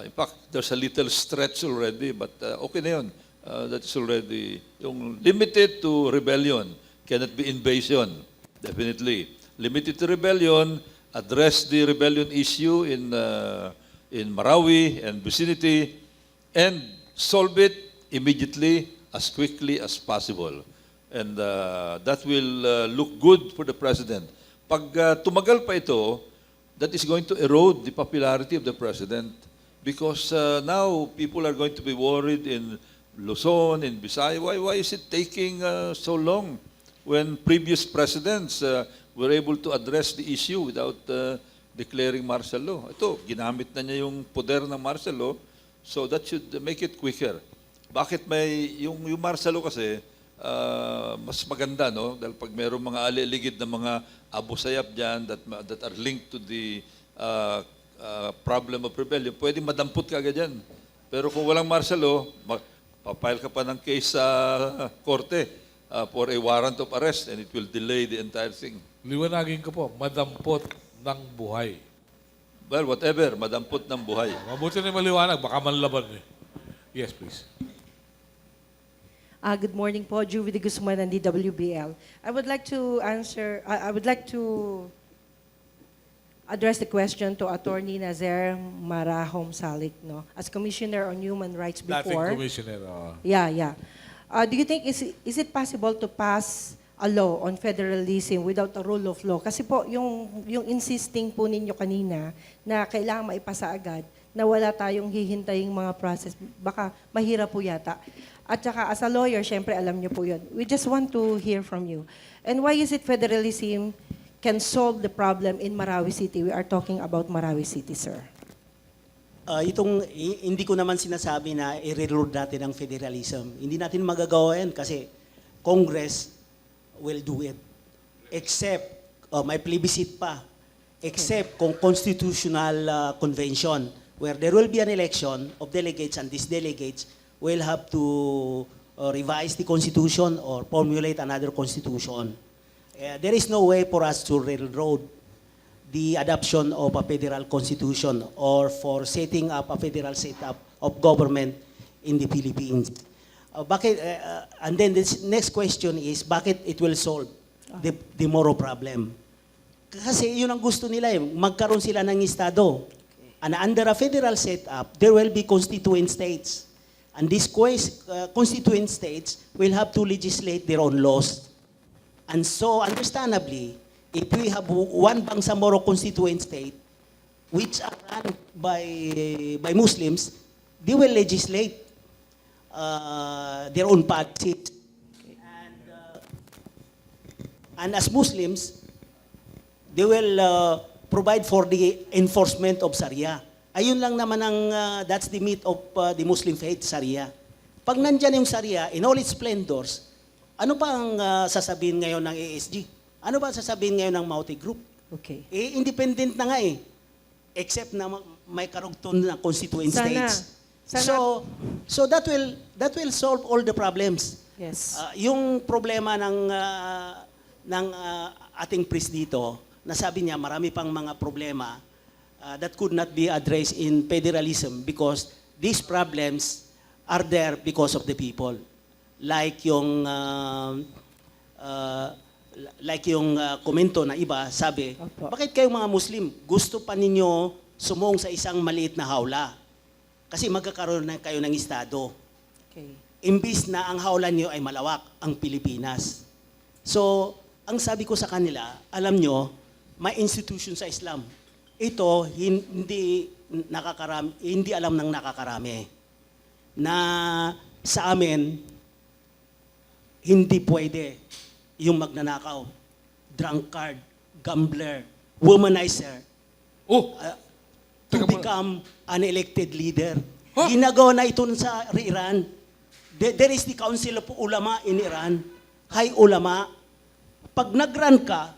In fact, there's a little stretch already, but okay na yun. That's already yung limited to rebellion, cannot be invasion, definitely. Limited to rebellion, address the rebellion issue in Marawi and vicinity, and solve it immediately, as quickly as possible. And that will look good for the President. Pag tumagal pa ito, that is going to erode the popularity of the President because now people are going to be worried in Luzon, in Visayas. Why is it taking so long when previous presidents were able to address the issue without declaring martial law? Ito, ginamit na niya yung poder ng martial law, so that should make it quicker. Bakit may, yung martial law kasi, mas maganda, no? Dahil pag mayroong mga aliligid na mga abu sayap dyan that are linked to the problem of rebellion, pwede madampot ka agad yan. Pero kung walang martial law, papile ka pa ng case sa korte for a warrant of arrest and it will delay the entire thing. Liwanagin ko po, madampot ng buhay. Well, whatever, madampot ng buhay. Mabuti na maliwanag, baka manlaban eh. Yes, please. Good morning po, Juvie de Guzman ng DWBL. I would like to address the question to Atty. Nasser Marahomsalic, no? As Commissioner on Human Rights before. Dating Commissioner. Yeah. Do you think is it possible to pass a law on federalism without a rule of law? Kasi po yung insisting po ninyo kanina na kailangan maipasa agad, na wala tayong hihintaying mga process, baka mahirap po yata. At saka as a lawyer, syempre alam niyo po yun. We just want to hear from you. And why is it federalism can solve the problem in Marawi City? We are talking about Marawi City, sir. Hindi ko naman sinasabi na i-reload natin ang federalism. Hindi natin magagawa yan kasi Congress will do it. Except, may plebiscite pa, except kung constitutional convention where there will be an election of delegates and these delegates will have to revise the constitution or formulate another constitution. There is no way for us to railroad the adoption of a federal constitution or for setting up a federal setup of government in the Philippines. And then the next question is, bakit it will solve the Moro problem? Kasi yun ang gusto nila magkaroon sila ng estado. And under a federal setup, there will be constituent states. And these constituent states will have to legislate their own laws. And so, understandably, if we have one Bangsamoro constituent state, which are run by Muslims, they will legislate their own policies. And as Muslims, they will provide for the enforcement of Sharia. Ayun lang naman that's the meat of the Muslim faith, Sharia. Pag nandyan yung Sharia, in all its splendors, ano pa ang sasabihin ngayon ng ASG? Ano ba sasabihin ngayon ng Malate Group? Okay. Independent na nga except na may karugtong ng constituent states. So that will solve all the problems. Yes. Yung problema ng ating priest dito, nasabi niya marami pang mga problema that could not be addressed in federalism because these problems are there because of the people. Like yung komento na iba, sabi, Opo. bakit kayong mga Muslim gusto pa ninyo sumong sa isang maliit na hawla? Kasi magkakaroon na kayo ng estado. Okay. Imbis na ang hawla niyo ay malawak, ang Pilipinas. So, ang sabi ko sa kanila, alam nyo, may institution sa Islam. Ito, hindi alam ng nakakarami. Na sa amin, hindi pwede yung magnanakaw, drunkard, gambler, womanizer, Oh, to Teka muna. become an elected leader. Huh? Ginagawa na ito sa Iran. There is the Council of Ulama in Iran, high ulama. Pag nag-run ka,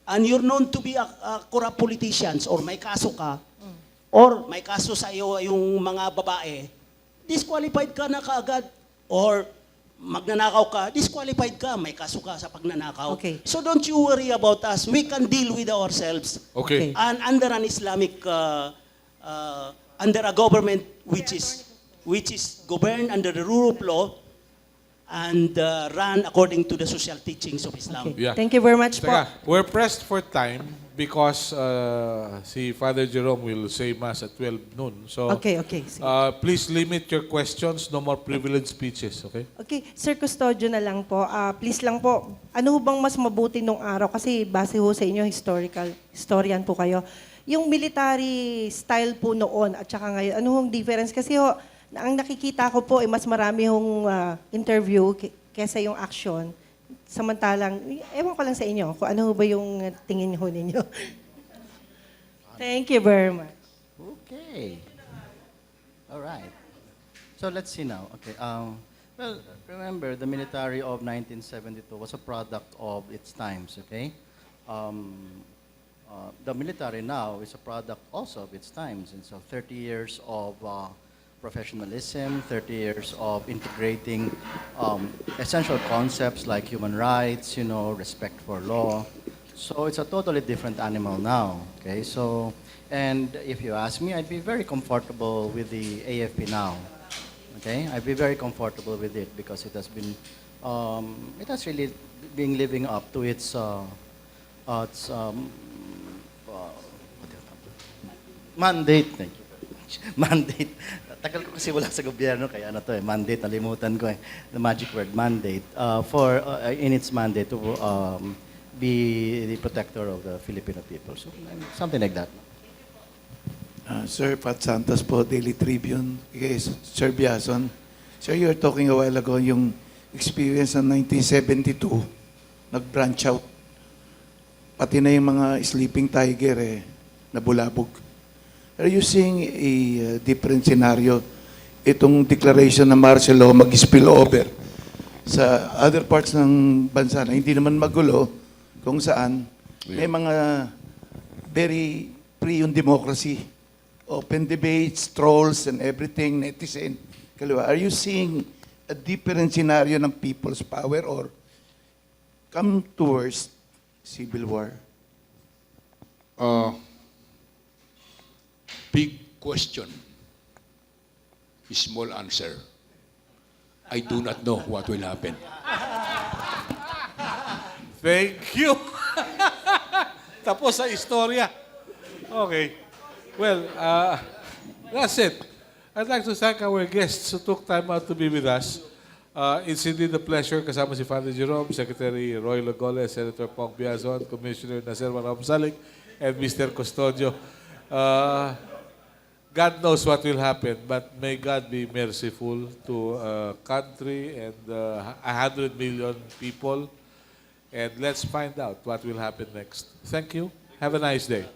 and you're known to be a corrupt politicians, or may kaso ka, or may kaso sa iyo yung mga babae, disqualified ka na kaagad. Or magnanakaw ka, disqualified ka, may kaso ka sa pagnanakaw. Okay. So don't you worry about us. We can deal with ourselves. okay. And under an Islamic, under a government which is governed under the rule of law and run according to the social teachings of Islam. Okay. Yeah. Thank you very much po. Teka, we're pressed for time because si Father Jerome will say Mass at 12 noon. So, Okay. Sige. please limit your questions. No more privileged speeches, okay? Okay, Sir Custodio na lang po. Please lang po, ano ho bang mas mabuti nung araw? Kasi base ho sa inyo, historian po kayo. Yung military style po noon at saka ngayon, ano hong difference? Kasi ho, ang nakikita ko po, mas marami hong interview kesa yung action. Samantalang, ewan ko lang sa inyo, kung ano ho ba yung tingin ho ninyo. Thank you very much. Okay. All right. So let's see now. Okay. Well, remember, the military of 1972 was a product of its times, okay? The military now is a product also of its times. And so 30 years of professionalism, 30 years of integrating essential concepts like human rights, respect for law. So it's a totally different animal now, okay? So, and if you ask me, I'd be very comfortable with the AFP now, okay? I'd be very comfortable with it because it has been, it has really been living up to its mandate. Thank you very much. Mandate. Tagal ko kasi wala sa gobyerno, kaya mandate, nalimutan ko the magic word, mandate, in its mandate to be the protector of the Filipino people. So, something like that. Sir Pat Santos po, Daily Tribune, kay Sir Biazon. Sir, you were talking a while ago yung experience ng 1972, nag-branch out. Pati na yung mga sleeping tiger nabulabog. Are you seeing a different scenario? Itong declaration ng martial law mag-spill over sa other parts ng bansa na hindi naman magulo kung saan may mga very free yung democracy. Open debates, trolls, and everything, netizen. Kaliwa, are you seeing a different scenario ng people's power or come towards civil war? Big question. Small answer. I do not know what will happen. Thank you. Tapos sa istorya. Okay. Well, that's it. I'd like to thank our guests who took time out to be with us. It's indeed a pleasure kasama si Father Jerome, Secretary Roilo, Golez, Senator Biazon, Commissioner Nasser, Marahomsalic, and Mr. Custodio. God knows what will happen, but may God be merciful to a country and 100 million people. And let's find out what will happen next. Thank you. Have a nice day.